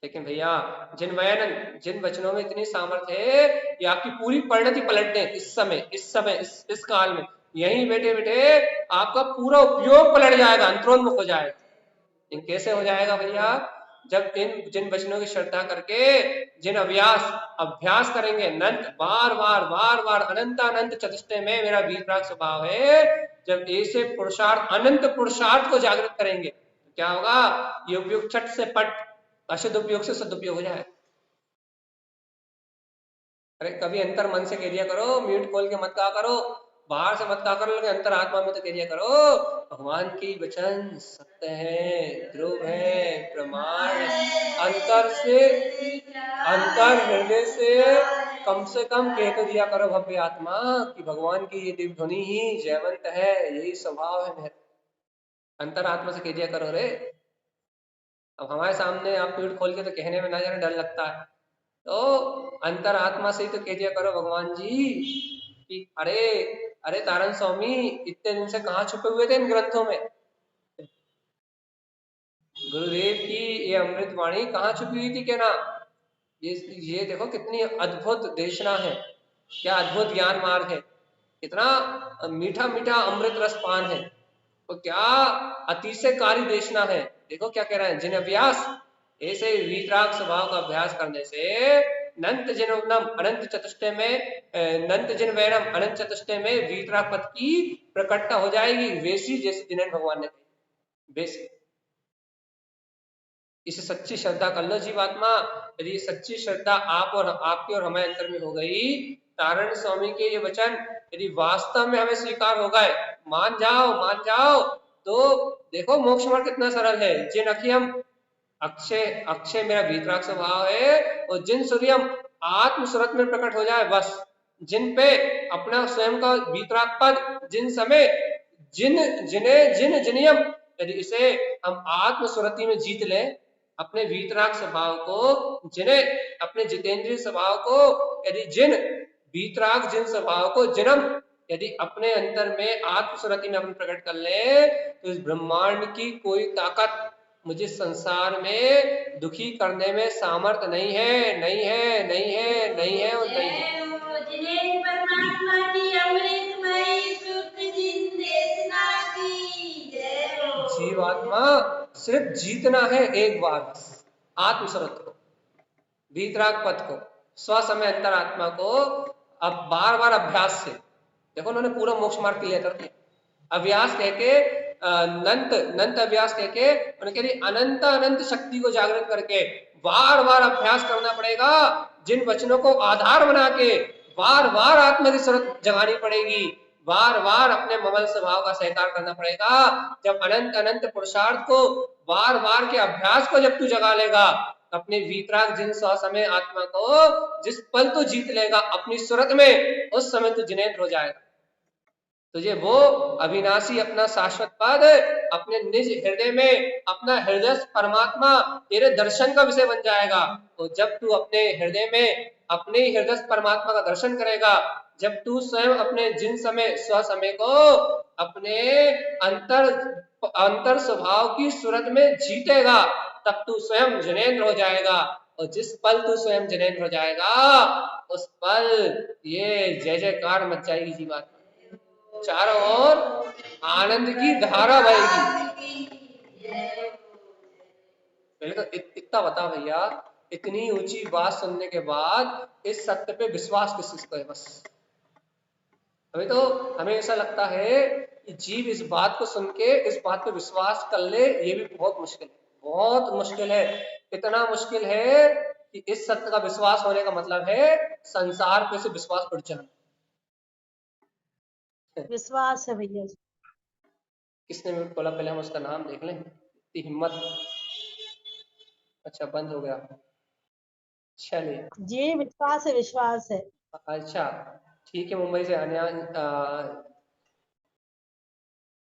लेकिन भैया जिन वचनों में इतनी सामर्थ्य है कि आपकी पूरी परिणति पलट दे इस समय, इस काल में, यहीं बैठे बैठे आपका पूरा उपयोग पलट जाएगा, अंतरोन्मुख हो जाएगा। लेकिन कैसे हो जाएगा भैया? जब जिन वचनों की श्रद्धा करके जिन अभ्यास करेंगे, अनंत बार बार अनंत अनंत चतुष्टय में मेरा वीतराग स्वभाव है, जब ऐसे पुरुषार्थ अनंत पुरुषार्थ को जागृत करेंगे तो क्या होगा? ये उपयोग छट से पट अशुद्ध उपयोग से सदुपयोग हो जाए। अरे कभी अंतर मन से कह दिया करो, म्यूट खोल के मत कहा करो, बाहर से मत कहा करो, लेकिन अंतर आत्मा में तो कह दिया करो भगवान की वचन सत्य है, ध्रुव है, प्रमाण है। अंतर हृदय से कम कह तो दिया करो भव्य आत्मा कि भगवान की ये दिव्य ध्वनि ही जयवंत है, यही स्वभाव है मेरा। अंतर आत्मा से कह दिया करो रे। अब हमारे सामने आप पीठ खोल के तो कहने में ना जाने डर लगता है, तो अंतर आत्मा से ही तो कह दिया करो भगवान जी कि अरे अरे तारण स्वामी इतने दिन से कहाँ छुपे हुए थे इन ग्रंथों में, गुरुदेव की ये अमृत वाणी कहाँ छुपी हुई थी, क्या ना ये देखो कितनी अद्भुत देशना है, क्या अद्भुत ज्ञान मार्ग है, कितना मीठा मीठा अमृत रस पान है, तो क्या अतिशयकारी देशना है। देखो क्या कह रहे हैं, जिन अभ्यास ऐसे वीतराग स्वभाव का अभ्यास करने से नंत जिनोन्नम अनंत चतुष्टय में नंत जिन वैरम अनंत चतुष्टय में वीतराग पद की प्रकटता हो जाएगी, वैसी जैसे जिनेन भगवान ने कही वैसी। इसे सच्ची श्रद्धा कर लो जीवात्मा। यदि सच्ची श्रद्धा आप और आपके और हमारे अंतर में हो गई, तारण स्वामी के ये वचन यदि वास्तव में हमें स्वीकार हो गए, मान जाओ तो देखो मोक्ष मार्ग कितना सरल है। जिन अखियम अक्षय अक्षय मेरा वीतराग स्वभाव है, और जिन सूर्यम आत्म सूरत में प्रकट हो जाए, बस जिन पे अपना स्वयं का वीतराग पद जिन समय जिन जिनियम, यदि इसे हम आत्म सुरति में जीत लें, अपने वीतराग स्वभाव को, जिन्हें अपने जितेंद्रिय स्वभाव को, यदि जिन वीतराग जिन स्वभाव को जन्म यदि अपने अंतर में आत्मसुरति में अपन प्रकट कर ले, तो इस ब्रह्मांड की कोई ताकत मुझे संसार में दुखी करने में सामर्थ्य नहीं है, नहीं है, नहीं है, नहीं है और नहीं है। आत्मा सिर्फ जीतना है एक बार बस, आत्मस्वरूप को, वीतराग पद को, स्व समय अंतर आत्मा को अब बार बार अभ्यास से, देखो उन्होंने पूरा मोक्ष मार्ग क्लियर कर दिया। अभ्यास कह के नंत अभ्यास कह के उनके लिए अनंत अनंत शक्ति को जागृत करके बार बार अभ्यास करना पड़ेगा। जिन वचनों को आधार बना के बार बार आत्मा की जरूरत जगानी पड़ेगी, बार बार अपने ममल स्वभाव का सहकार करना पड़ेगा। जब अनंत अनंत पुरुषार्थ को बार बार के अभ्यास को जब तू जगा लेगा, अपने वीतराग जिन स्व समय आत्मा को जिस पल तू जीत लेगा अपनी सूरत में, उस समय तू जिनेंद्र हो जाएगा। तुझे वो अविनाशी अपना शाश्वत पद अपने निज हृदय में, अपना हृदय परमात्मा तेरे दर्शन का विषय बन जाएगा। तो जब तू अपने हृदय में अपने हृदय परमात्मा का दर्शन करेगा, जब तू स्वयं अपने जिन समय स्व समय को अपने अंतर स्वभाव की सूरत में जीतेगा, तब तू स्वयं जिनेंद्र हो जाएगा। और जिस पल तू स्वयं जिनेंद्र हो जाएगा, उस पल ये जय जयकार मच जाएगी जीवात्मा, चारों ओर आनंद की धारा बहेगी। पहले तो इतना बता भैया, इतनी ऊंची बात सुनने के बाद इस सत्य पे विश्वास किस चीज को है? बस अभी तो हमें ऐसा लगता है कि जीव इस बात को सुन के इस बात पे विश्वास कर ले, ये भी बहुत मुश्किल है, बहुत मुश्किल है। इतना मुश्किल है कि इस सत्य का विश्वास होने का मतलब है संसार पे से विश्वास उठ जाना। विश्वास है भैया। किसने म्यूट खोला? पहले हम उसका नाम देख लें। इतनी हिम्मत। अच्छा बंद हो गया, चलिए जी विश्वास है, विश्वास है। अच्छा ठीक है। मुंबई से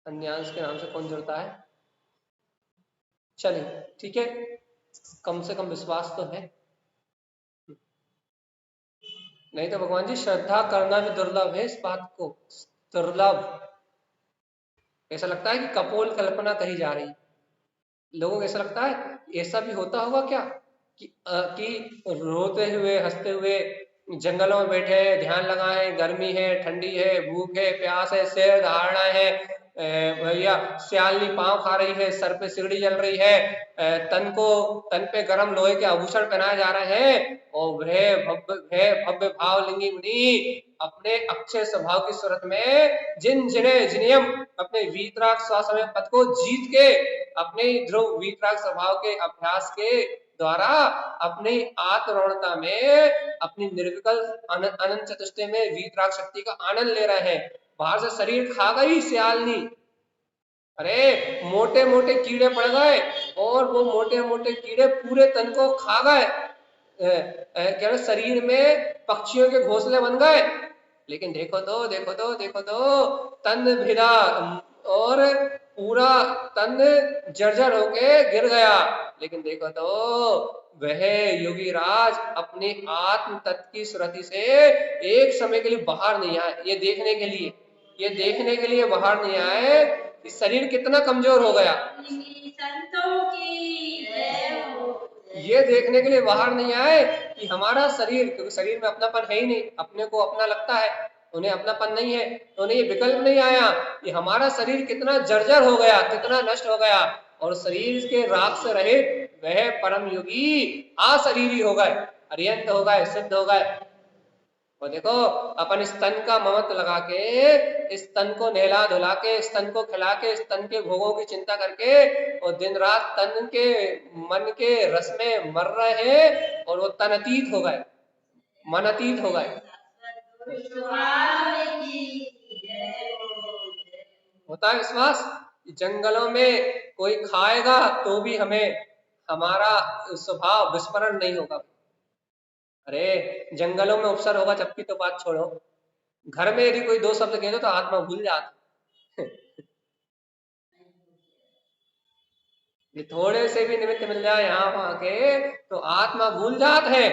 अन्यांश के नाम से कौन जुड़ता है? चलिए ठीक है, कम से कम विश्वास तो है, नहीं तो भगवान जी श्रद्धा करना भी दुर्लभ है। इस बात को दुर्लभ, ऐसा लगता है कि कपोल कल्पना कही जा रही है। लोगों को ऐसा लगता है ऐसा भी होता होगा क्या कि रोते हुए हंसते हुए जंगलों में बैठे हैं, ध्यान लगाए, गर्मी है, ठंडी है, भूख है, प्यास है, शेर दहाड़ना है, भैया सियालनी पांव खा रही है, सर पे सिगड़ी जल रही है, तन पे गरम लोहे के आभूषण पहनाए जा रहे हैं, और भव्य भाव लिंगी मुनि अपने अक्षय स्वभाव की सूरत में जिनियम अपने वीतराग स्वसमय पद को जीत के अपने ध्रुव वीतराग स्वभाव के अभ्यास के द्वारा अपनी आत्मरणता में अपनी निर्विकल अनंत चतुष्टय में वीतराग शक्ति का आनंद ले रहे हैं। बाहर से शरीर खा गई सियालनी, अरे मोटे मोटे कीड़े पड़ गए और वो मोटे मोटे कीड़े पूरे तन को खा गए, क्या शरीर में पक्षियों के घोंसले बन गए। लेकिन देखो तो तन भिड़ा और पूरा तन जर्जर होके गिर गया। लेकिन देखो तो वह योगी राज अपने आत्म तत्व की सुरति से एक समय के लिए बाहर नहीं आए। ये देखने के लिए बाहर नहीं आए कि शरीर कितना कमजोर हो गया। ये देखने के लिए बाहर नहीं आए कि हमारा शरीर, क्योंकि शरीर में अपनापन है ही नहीं, अपने को अपना लगता है, उन्हें अपनापन नहीं है, तो उन्हें ये विकल्प नहीं आया कि हमारा शरीर कितना जर्जर हो गया, कितना नष्ट हो गया, और शरीर के राग से रहित वह परम योगी अशरीरी हो गए, अर्यंत हो गए, सिद्ध हो गए। और देखो अपन स्तन का ममत्व लगा के, स्तन को नहला धुला के, स्तन को खिला के, स्तन के भोगों की चिंता करके, और दिन रात तन के मन के रस में मर रहे हैं, और वो तन अतीत हो गए, मन अतीत हो गए। होता है विश्वास? जंगलों में कोई खाएगा तो भी हमें हमारा स्वभाव विस्मरण नहीं होगा। अरे जंगलों में उपसर होगा जब की तो बात छोड़ो, घर में यदि कोई दो शब्द कह दो तो आत्मा भूल जाती। ये थोड़े से भी निमित्त मिल जाए यहाँ वहां के तो आत्मा भूल जात है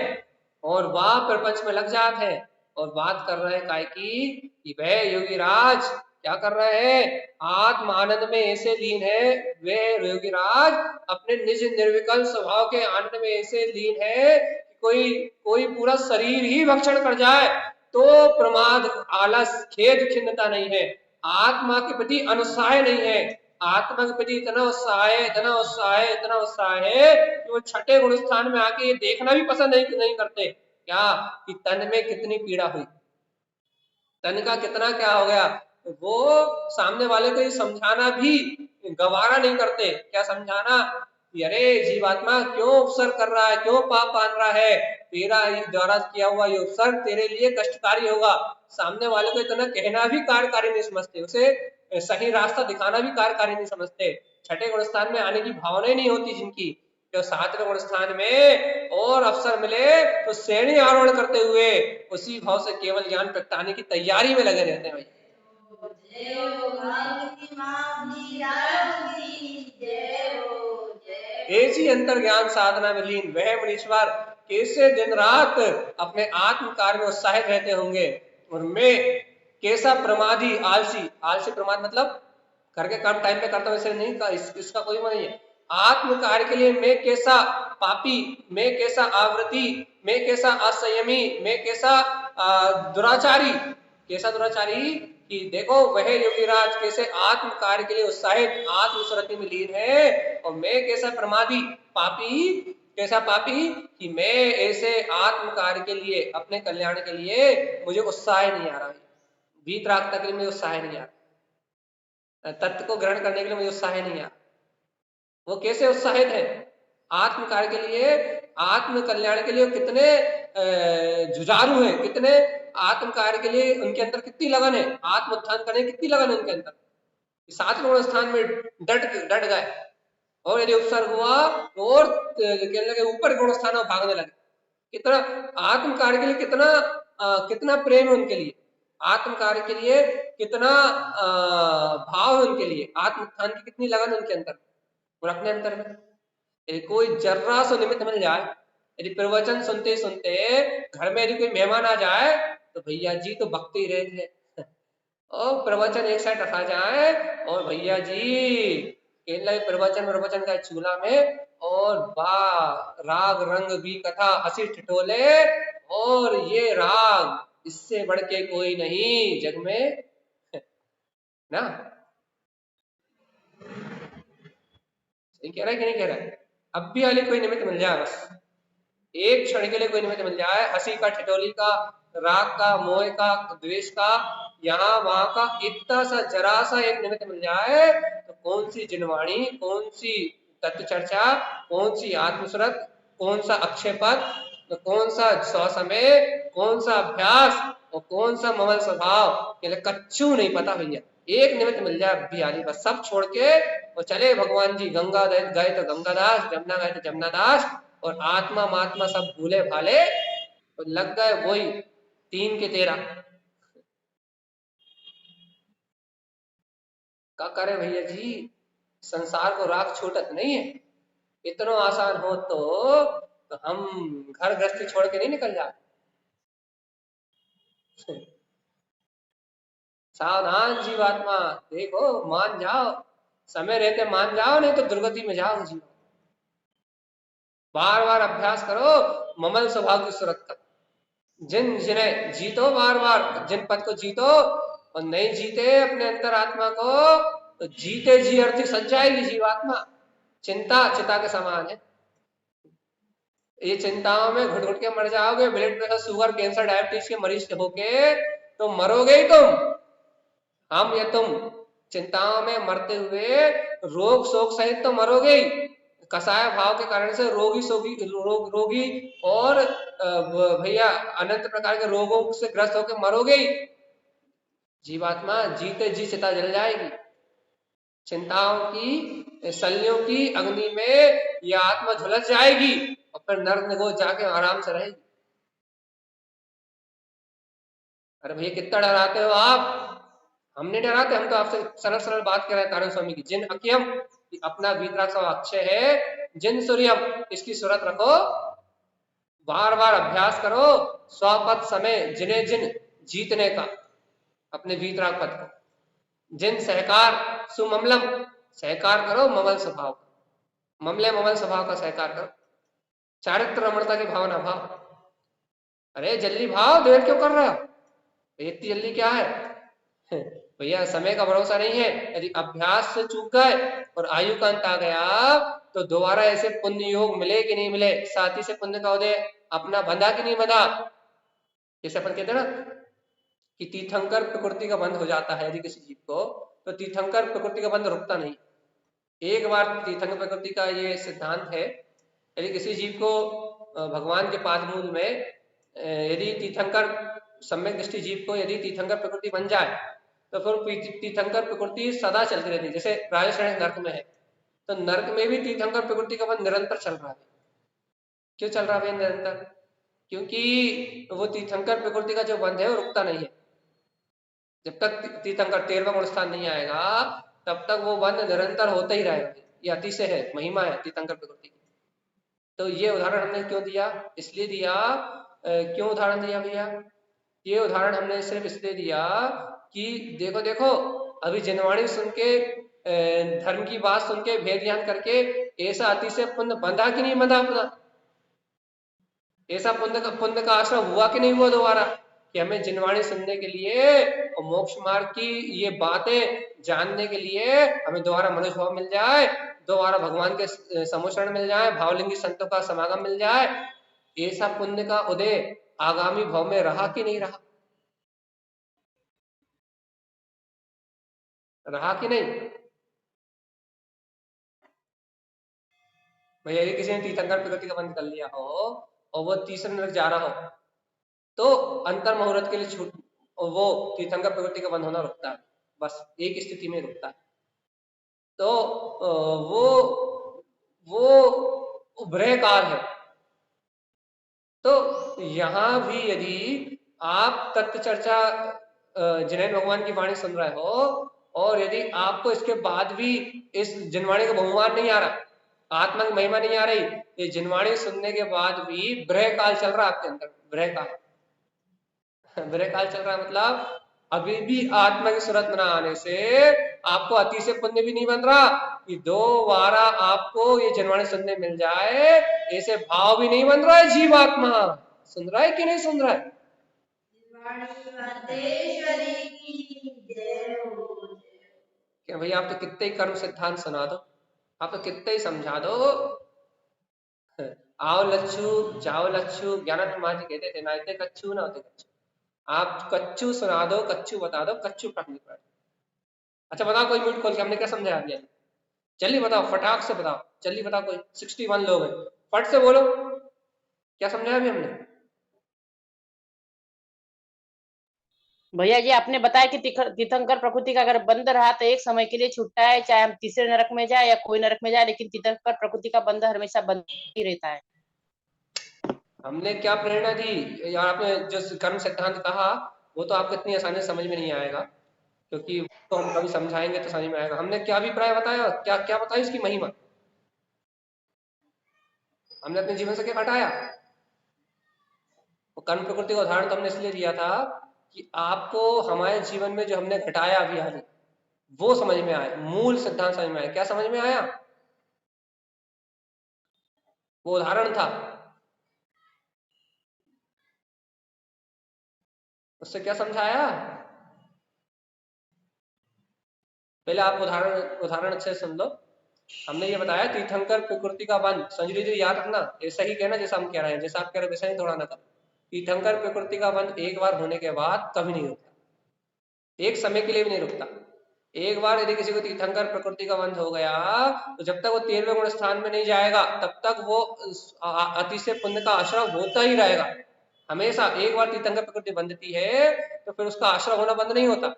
और वह प्रपंच में लग जात है। और बात कर रहे हैं काय की वह योगी राज क्या कर रहे हैं? आत्म आनंद में ऐसे लीन है, वे योगी राज अपने निज निर्विकल्प स्वभाव के आनंद में ऐसे लीन है, कोई पूरा शरीर ही भक्षण कर जाए तो प्रमाद, आलस, खेद, खिन्नता नहीं है, आत्मा के प्रति अनुसाय नहीं है, आत्मा के प्रति इतना उत्साह है, इतना उत्साह है, इतना उत्साह है कि वो छठे गुण स्थान में आके ये देखना भी पसंद नहीं करते क्या कि तन में कितनी पीड़ा हुई, तन का कितना क्या हो गया। वो सामने वाले को ये समझाना भी गवारा नहीं करते। क्या समझाना कि अरे जीवात्मा क्यों उपसर्ग कर रहा है, क्यों पाप मान रहा है, तेरा द्वारा किया हुआ ये उपसर्ग तेरे लिए कष्टकारी होगा। सामने वाले को इतना कहना भी कार्यकारी नहीं समझते, उसे सही रास्ता दिखाना भी कार्यकारी नहीं समझते। छठे गुण स्थान में आने की भावना ही नहीं होती जिनकी, जो सातवें गुण स्थान में और अवसर मिले तो श्रेणी आरोहण करते हुए उसी भाव से केवल ज्ञान प्रगटाने की तैयारी में लगे रहते हैं भाई। ऐसी अंतर ज्ञान साधना में लीन वह मुनीश्वर कैसे दिन रात अपने आत्म कार्य में उत्साहित रहते होंगे। और मैं कैसा प्रमादी आलसी, आलसी प्रमाद मतलब करके काम टाइम पे करता हूं ऐसे नहीं का, इसका कोई मतलब नहीं है। आत्म कार्य के लिए मैं कैसा पापी, मैं कैसा आवृत्ति, मैं कैसा असंयमी, मैं कैसा दुराचारी, कैसा दुराचारी कि देखो वह योगीराज कैसे आत्म कार्य के लिए उत्साहित आत्मस्मृति में लीन है, और मैं कैसा प्रमादी पापी, कैसा पापी कि मैं ऐसे आत्म कार्य के लिए अपने कल्याण के लिए मुझे उत्साह नहीं आ रहा है, वीतरागता के लिए मुझे उत्साह नहीं आ रहा, तत्व को ग्रहण करने के लिए मुझे उत्साह नहीं आ रहा। वो कैसे उत्साहित है आत्म कार्य के लिए, आत्म कल्याण के लिए कितने जुझारू हैं, कितने आत्म कार्य के लिए उनके अंदर कितनी लगन है, आत्म उत्थान करने की कितनी लगन है उनके अंदर। सातवें गुण स्थान में डट गए, और यदि उपसर्ग हुआ तो और कहने लगे ऊपर गुण स्थान में भागने लगे। कितना आत्म कार्य के लिए कितना प्रेम है उनके लिए, आत्म कार्य के लिए कितना भाव है उनके लिए, आत्म उत्थान की कितनी लगन उनके अंदर। और अपने अंतर में यदि कोई जर्रा सा निमित्त मिल जाए, यदि प्रवचन सुनते सुनते घर में यदि कोई मेहमान आ जाए तो भैया जी तो भक्ति रहते हैं, और प्रवचन एक साइड रखा जाए और भैया जी कहने लगे प्रवचन का चूल्हा में, और वाह राग रंग भी कथा हंसी ठिठोले, और ये राग इससे बढ़ के कोई नहीं जग में ना। सही कह रहा है कि नहीं कह रहा है। अब भी वाली कोई निमित्त मिल जाए, बस एक क्षण के लिए कोई निमित्त मिल जाए, हंसी का, ठिठोली का, राग का, मोह का, द्वेष का, यहाँ वहां का इतना सा जरा सा एक निमित्त मिल जाए तो कौन सी जिनवाणी, कौन सी तत्व चर्चा, कौन सी आत्मस्मृत, कौन सा अक्षयपद, तो कौन सा स्वसमय, कौन सा अभ्यास और कौन सा ममल स्वभाव, कच्चू नहीं पता भैया। एक निमित्त मिल जाए बिहारी, बस सब छोड़ के और चले भगवान जी, गंगा गए तो गंगादास, जमुना गए तो जमुनादास, और आत्मा महात्मा सब भूले भाले तो लग गए वही 3 के 13। क्या करे भैया जी, संसार को राख छूटत नहीं है। इतना आसान हो तो हम घर गृहस्थी छोड़ के नहीं निकल जाते। सावधान जीवात्मा, देखो मान जाओ, समय रहते मान जाओ, नहीं तो दुर्गति में जाओ जीव। बार बार अभ्यास करो ममल स्वभाव की सुरत का, जिन्हें जीतो बार बार, जिन पद को जीतो, और नहीं जीते अपने अंतर आत्मा को तो जीते जी अर्थी सज जाएगी जीवात्मा। चिंता चिता के समान है, ये चिंताओं में घुट घुट के मर जाओगे, blood pressure, sugar, cancer, diabetes के मरीज होके तो मरोगे ही तुम, हम या तुम चिंताओं में मरते हुए रोग शोक सहित तो मरोगे ही। कसाय भाव के कारण से रोगी और भैया अनंत प्रकार के रोगों से ग्रस्त होकर मरोगे ही। जीवात्मा जीते जी चिता जल जाएगी, चिंताओं की शल्यों की अग्नि में यह आत्मा झुलस जाएगी और फिर नर्क निगोद जाके आराम से रहेगी। अरे भैया कितना डराते हो आप, हम नहीं डराते, हम तो आपसे सरल सरल बात कर रहे हैं तारण स्वामी की। जिन अकियम, अपना वीतराग स्वभाव अक्षय है, जिन सूर्यम, इसकी सूरत रखो, बार बार अभ्यास करो, स्वपद समय, जिन्हें जिन जीतने का अपने वीतराग पद को, जिन सहकार सुममलम, सहकार करो ममल स्वभाव, ममले ममल स्वभाव का सहकार करो, चारित्र रमणता की भावना भाव। अरे जल्दी भाव, देर क्यों कर रहा हो, इतनी जल्दी क्या है भैया समय का भरोसा नहीं है। यदि अभ्यास से चूक गए और आयु का अंत आ गया तो दोबारा ऐसे पुण्य योग मिले कि नहीं मिले, साथी से पुण्य का उदय अपना बंधा कि नहीं बंधा। जैसे अपन कहते हैं ना कि तीर्थंकर प्रकृति का बंध हो जाता है यदि किसी जीव को, तो तीर्थंकर प्रकृति का बंध रुकता नहीं। एक बार तीर्थंकर प्रकृति का ये सिद्धांत है, यदि किसी जीव को भगवान के पादमूल में यदि तीर्थंकर सम्यक दृष्टि जीव को यदि तीर्थंकर प्रकृति बन जाए तो फिर तीर्थंकर प्रकृति सदा चलती रहती है। जैसे राजश्रेणी नर्क में है, तो नर्क में भी तीर्थंकर प्रकृति का बंध निरंतर चल रहा है। क्यों चल रहा है निरंतर? क्योंकि वो तीर्थंकर प्रकृति का जो बंध है वो रुकता नहीं है। जब तक तीर्थंकर 13वां गुण स्थान नहीं आएगा तब तक वो बंध निरंतर होता ही रहेगा। ये अतिशय है, महिमा है तीर्थंकर प्रकृति की। तो ये उदाहरण हमने क्यों दिया? इसलिए दिया। क्यों उदाहरण दिया भैया? ये उदाहरण हमने सिर्फ इसलिए दिया कि देखो देखो अभी जिनवाणी सुन के धर्म की बात सुन के भेद ज्ञान करके ऐसा अतिशय पुण्य बंधा कि नहीं बंधा अपना, ऐसा पुण्य का आश्रय हुआ कि नहीं हुआ दोबारा, कि हमें जिनवाणी सुनने के लिए और मोक्ष मार्ग की ये बातें जानने के लिए हमें दोबारा मनुष्य भाव मिल जाए, दोबारा भगवान के समुचरण मिल जाए, भावलिंगी संतों का समागम मिल जाए। ऐसा पुण्य का उदय आगामी भाव में रहा कि नहीं रहा? रहा कि नहीं भैया? यदि किसी ने तीर्थंकर प्रकृति का बंध कर लिया हो और वो तीसरे नरक जा रहा हो तो अंतर मुहूर्त के लिए छूट वो तीर्थंकर प्रकृति का बंध होना रुकता है, बस एक स्थिति में रुकता है। तो वो भ्रय काल है। तो यहां भी यदि आप तत्व चर्चा जिनेन्द्र भगवान की वाणी सुन रहे हो और यदि आपको इसके बाद भी इस जिनवाणी का बहुमान नहीं आ रहा, आत्मा की महिमा नहीं आ रही, ये जिनवाणी सुनने के बाद भी भ्रय काल चल रहा है आपके अंदर। भ्रय काल चल रहा है मतलब अभी भी आत्मा की सूरत में न आने से आपको अति से पुण्य भी नहीं बन रहा कि दोबारा आपको ये जिनवाणी सुनने मिल जाए, ऐसे भाव भी नहीं बन रहा है। जीवात्मा सुन रहा है कि नहीं सुन रहा है? क्या भैया आप तो कितने ही कर्म सिद्धांत सुना दो, आप तो कितने ही समझा दो, आओ लच्छू जाओ लच्छू, ज्ञानानंद जी कहते थे, ना इतने कच्छू ना होते कच्छू। आप कच्चू सुना दो, कच्चू बता दो, कच्चू पढ़ नहीं पाए। अच्छा बताओ कोई म्यूट खोल के हमने क्या समझाया दिया? जल्दी बताओ, फटाक से बताओ, जल्दी बताओ। कोई 61 लोग हैं, फट से बोलो क्या समझाया अभी हमने? भैया जी आपने बताया कि तीर्थंकर प्रकृति का अगर बंध रहा तो एक समय के लिए छूटता है, चाहे हम तीसरे नरक में जाए या कोई नरक में जाए, लेकिन तीर्थंकर प्रकृति का बंध हमेशा बंद ही रहता है। हमने क्या प्रेरणा दी या आपने जो कर्म सिद्धांत कहा वो तो आपको इतनी आसानी से समझ में नहीं आएगा, क्योंकि तो हम कभी समझाएंगे तो समझ में आएगा। हमने क्या अभिप्राय बताया, क्या क्या बताया इसकी महिमा, हमने अपने जीवन से क्या हटाया? कर्म प्रकृति का उदाहरण तो हमने इसलिए दिया था कि आपको हमारे जीवन में जो हमने घटाया अभी आगे वो समझ में आए, मूल सिद्धांत समझ में आए। क्या समझ में आया? वो उदाहरण था, उससे क्या समझाया? पहले आप उदाहरण अच्छे से सुन लो। हमने ये बताया तीर्थंकर प्रकृति का बंध, संजय जी याद रखना, ऐसा ही कहना जैसा हम कह रहे हैं, जैसा आप कह रहे हो वैसा ही थोड़ा ना कर। तीर्थंकर प्रकृति का बंध एक बार होने के बाद कभी नहीं रुकता, एक समय के लिए भी नहीं रुकता। एक बार यदि किसी को तीर्थंकर प्रकृति का बंध हो गया तो जब तक वो 13वें गुण स्थान में नहीं जाएगा तब तक वो अति से पुण्य का आश्रय होता ही रहेगा हमेशा। एक बार तीर्थंकर प्रकृति बंधती है तो फिर उसका आश्रय होना बंद नहीं होता,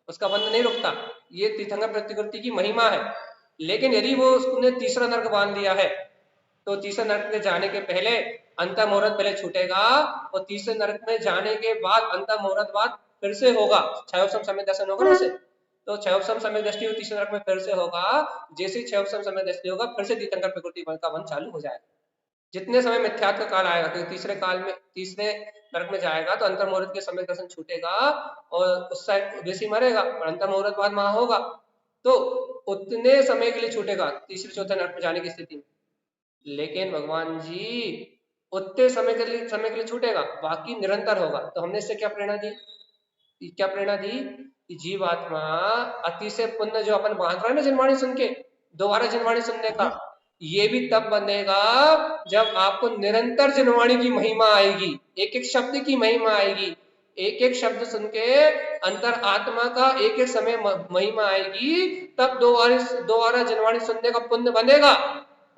उसका बंध नहीं रुकता। ये तीर्थंकर प्रकृति की महिमा है। लेकिन यदि वो उसने तीसरा नरक बांध दिया है तो तीसरे नरक में जाने के पहले अंतर मुहूर्त पहले छूटेगा और तीसरे नरक में जाने के बाद अंतर मुहूर्त बाद फिर से होगा, क्षयोपम समय दर्शन होगा ना उसे, तो क्षयोपम समय दृष्टि तीसरे नरक में फिर से होगा। जैसे क्षयोपम समय दृष्टि होगा फिर से तीर्थंकर प्रकृति का बंध चालू हो जाएगा। जितने समय मिथ्यात्व काल आएगा, क्योंकि तीसरे काल में तीसरे नरक में जाएगा तो अंतर मुहूर्त के समय दर्शन छूटेगा और उस साइड वैसे मरेगा और अंतर मुहूर्त बाद वहां होगा, तो उतने समय के लिए छूटेगा तीसरे चौथे नरक में जाने की स्थिति में। लेकिन भगवान जी उतने समय के लिए छूटेगा, बाकी निरंतर होगा। तो हमने इससे क्या प्रेरणा दी? क्या प्रेरणा दी कि जीवात्मा अतिशय पुण्य जो अपन बांध रहा है ना जनवाणी सुन के, दोबारा जनवाणी सुनने का, ये भी तब बनेगा जब आपको निरंतर जनवाणी की महिमा आएगी, एक एक शब्द की महिमा आएगी, एक एक शब्द सुन के अंतर आत्मा का एक एक समय महिमा आएगी, तब दोबारा जनवाणी सुनने का पुण्य बनेगा।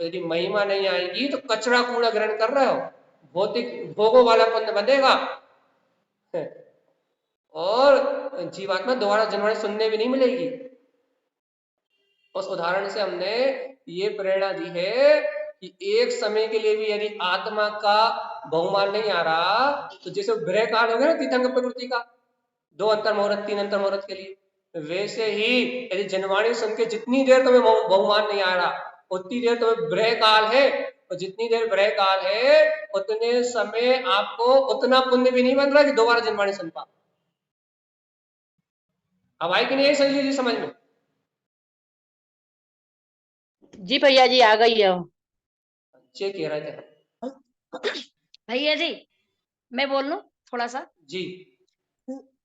यदि महिमा नहीं आएगी तो कचरा कूड़ा ग्रहण कर रहे हो, भौतिक भोगों वाला पुण्य बनेगा और जीवात्मा दोबारा जनवाणी सुनने भी नहीं मिलेगी। उस उदाहरण से हमने ये प्रेरणा दी है कि एक समय के लिए भी यदि आत्मा का बहुमान नहीं आ रहा, तो जैसे विरह काल हो गया ना तीर्थंकर प्रकृति का, 2 अंतर मुहूर्त 3 अंतर मुहूर्त के लिए, वैसे ही यदि जनवाणी सुन के जितनी देर तुम्हें बहुमान नहीं आ रहा, उतनी देर तुम्हें विरह काल है, और जितनी देर विरह काल है उतने समय आपको उतना पुण्य भी नहीं बन रहा कि दोबारा जनवाणी सुन पा। अब आई कि नहीं समझ लीजिए समझ में? जी भैया जी आ गई है। चेक कह रहे थे भैया जी मैं बोल लूं थोड़ा सा जी।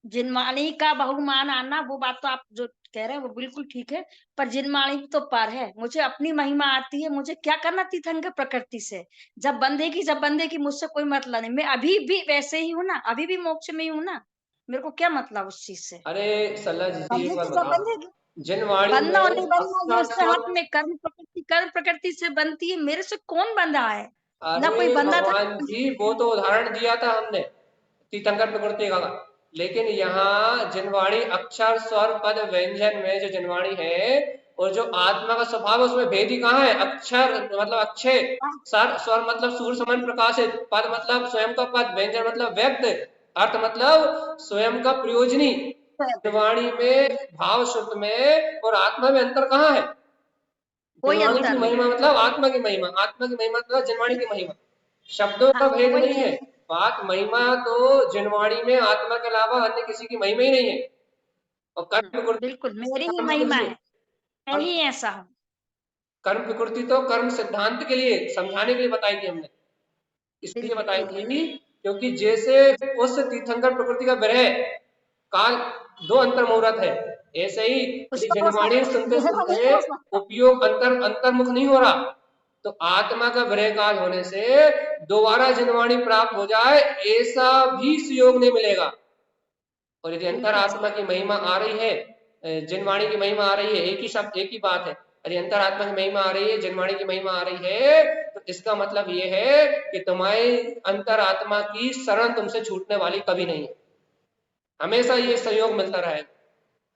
जिनवाणी का बहुमान आना, वो बात तो आप जो कह रहे हैं वो बिल्कुल ठीक है, पर जिनवाणी तो पर है, मुझे अपनी महिमा आती है, मुझे क्या करना तीर्थंकर प्रकृति से, जब बंदे की मुझसे कोई मतलब नहीं, मैं अभी भी वैसे ही हूँ ना, अभी भी मोक्ष में ही हूँ ना, मेरे को क्या मतलब उस चीज से। अरे सल्ला जी एक बार जब बताओ, बंदे जनवाणी बनना और में नहीं बनना ये उसके हाथ में, कर्म प्रकृति से बनती है, मेरे से कौन बंधा है, ना कोई अरे बंधा था। भगवान जी वो तो उदाहरण दिया था हमने तीर्थंकर प्रकृति का, लेकिन यहाँ जनवाणी अक्षर स्वर पद व्यंजन में जो जनवाणी है और जो आत्मा का स्वभाव है उसमें भेद ही कहाँ है। अक्षर मतलब अक्षय, स्वर मतलब सूर्य समान प्रकाशित, पद मतलब स्वयं का पद, व्यंजन मतलब व्यक्त, अर्थ मतलब स्वयं का प्रयोजनी। जनवाणी में भाव शुद्ध में और आत्मा में अंतर कहाँ है? कोई जनवाणी अंतर की नहीं, महिमा मतलब आत्मा की महिमा, आत्मा की महिमा मतलब जनवाणी की महिमा, शब्दों का हाँ भेद वही नहीं है। बात महिमा तो जनवाणी में आत्मा के अलावा अन्य किसी की महिमा ही नहीं है। और बिल्कुल मेरी ही कर्म महिमा सुनिए, है, मैं ही ऐसा हूँ। कर्म प्रकृति तो कर्म सिद्धांत के लिए समझाने के लिए बताई थी हमने, इसलिए बताई बिल्कुल थी क्योंकि जैसे उस तीर्थंकर प्रकृति का विरह काल 2 अंतर मुहूर्त है, ऐसे ही यदि उसको जनवाणी सुनते नहीं सुनते हो सकता। उपयोग अंतर्मुख नहीं हो रहा, तो आत्मा का विरह काल होने से दोबारा जनवाणी प्राप्त हो जाए ऐसा भी सुयोग नहीं मिलेगा। और यदि अंतर बिल्कुल आत्मा की महिमा आ रही है, जनवाणी की महिमा आ रही है, एक ही शब्द एक ही बात है, यदि अंतर आत्मा की महिमा आ रही है, जनवाणी की महिमा आ रही है, तो इसका मतलब ये है कि तुम्हारी अंतर आत्मा की शरण तुमसे छूटने वाली कभी नहीं है, हमेशा ये सहयोग मिलता रहेगा,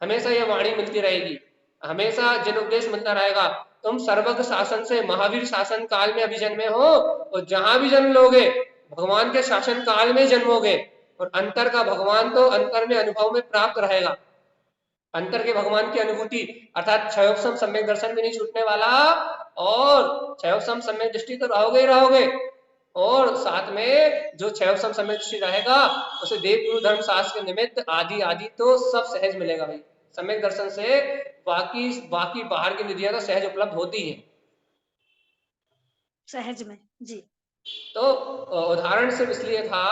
हमेशा ये वाणी मिलती रहेगी, हमेशा जन उपदेश मिलता रहेगा। तुम सर्वज्ञ शासन से महावीर शासन काल में अभी जन्मे हो, और जहां भी जन्म लोगे भगवान के शासन काल में जन्मोगे, और अंतर का भगवान तो अंतर में अनुभव में प्राप्त रहेगा, अंतर के भगवान की अनुभूति अर्थात क्षयोपम सम्यक दर्शन भी नहीं छूटने वाला, और क्षयोपम सम्यक दृष्टि तो रहोगे ही रहोगे, और साथ में जो क्षयोपम सम्यक दृष्टि रहेगा उसे देव गुरु धर्म शास्त्र के निमित्त आदि आदि तो सब सहज मिलेगा भाई। सम्यक दर्शन से बाकी बाहर की निधियां तो सहज उपलब्ध होती है। सहज में जी। तो उदाहरण सिर्फ इसलिए था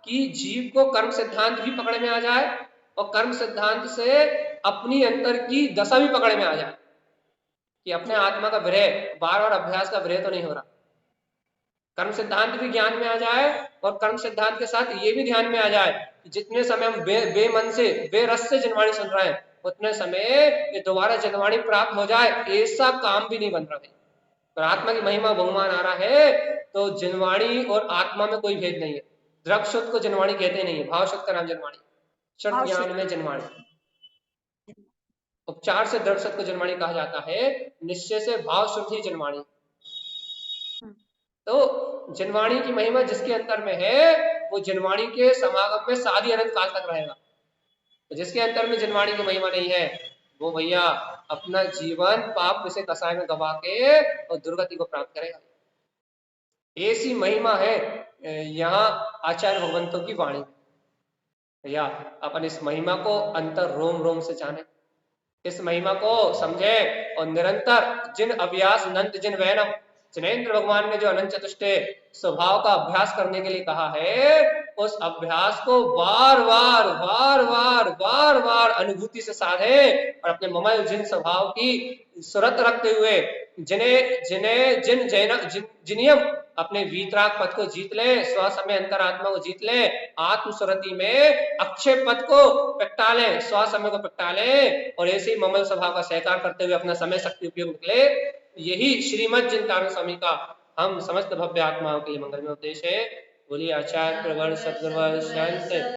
कि जीव को कर्म सिद्धांत भी पकड़ में आ जाए और कर्म सिद्धांत से अपनी अंतर की दशा भी पकड़ में आ जाए कि अपने आत्मा का विरह, बार बार अभ्यास का विरह तो नहीं हो रहा। कर्म सिद्धांत भी ज्ञान में आ जाए और कर्म सिद्धांत के साथ ये भी ध्यान में आ जाए कि जितने समय हम बेमन से बेरस से जनवाणी सुन रहे हैं उतने समय ये दोबारा जनवाणी प्राप्त हो जाए ऐसा काम भी नहीं बन रहा है। पर आत्मा की महिमा बहुमान आ रहा है तो जनवाणी और आत्मा में कोई भेद नहीं है। द्रव्य शुद्ध को जनवाणी कहते नहीं है, भाव शुद्ध का नाम जनवाणी, शुद्ध ज्ञान में जनवाणी। उपचार से द्रव्य शुद्ध को जनवाणी कहा जाता है, निश्चय से भाव शुद्ध ही जनवाणी। तो जनवाणी की महिमा जिसके अंतर में है वो जनवाणी के समागम में साधी अनंत काल तक रहेगा। तो जिसके अंतर में जनवाणी की महिमा नहीं है वो भैया अपना जीवन पाप से कसाय में गवा के और दुर्गति को प्राप्त करेगा। ऐसी महिमा है यहाँ आचार्य भगवंतों की वाणी। भैया अपन इस महिमा को अंतर रोम रोम से जाने, इस महिमा को समझे और निरंतर जिन अभ्यास नंद जिन वैनम, जिनेंद्र भगवान ने जो अनंत चतुष्टय स्वभाव का अभ्यास करने के लिए कहा है, उस अभ्यास को बार बार अनुभूति से साधे और अपने ममल जिन स्वभाव की सुरत रखते हुए जिनियम अपने वीतराग पद को जीत ले, स्वसमय अंतरात्मा को जीत ले, आत्मसुरति में अक्षय पद को प्रगटा ले, स्वसमय को प्रगटा ले और ऐसे ही ममल स्वभाव का सहकार करते हुए अपना समय शक्ति उपयोग निकले। यही श्रीमद जिनतारण स्वामी का हम समस्त भव्य आत्माओं के लिए मंगलमय उपदेश है। बोलिए आचार्य प्रवर सद्गुरुवर संत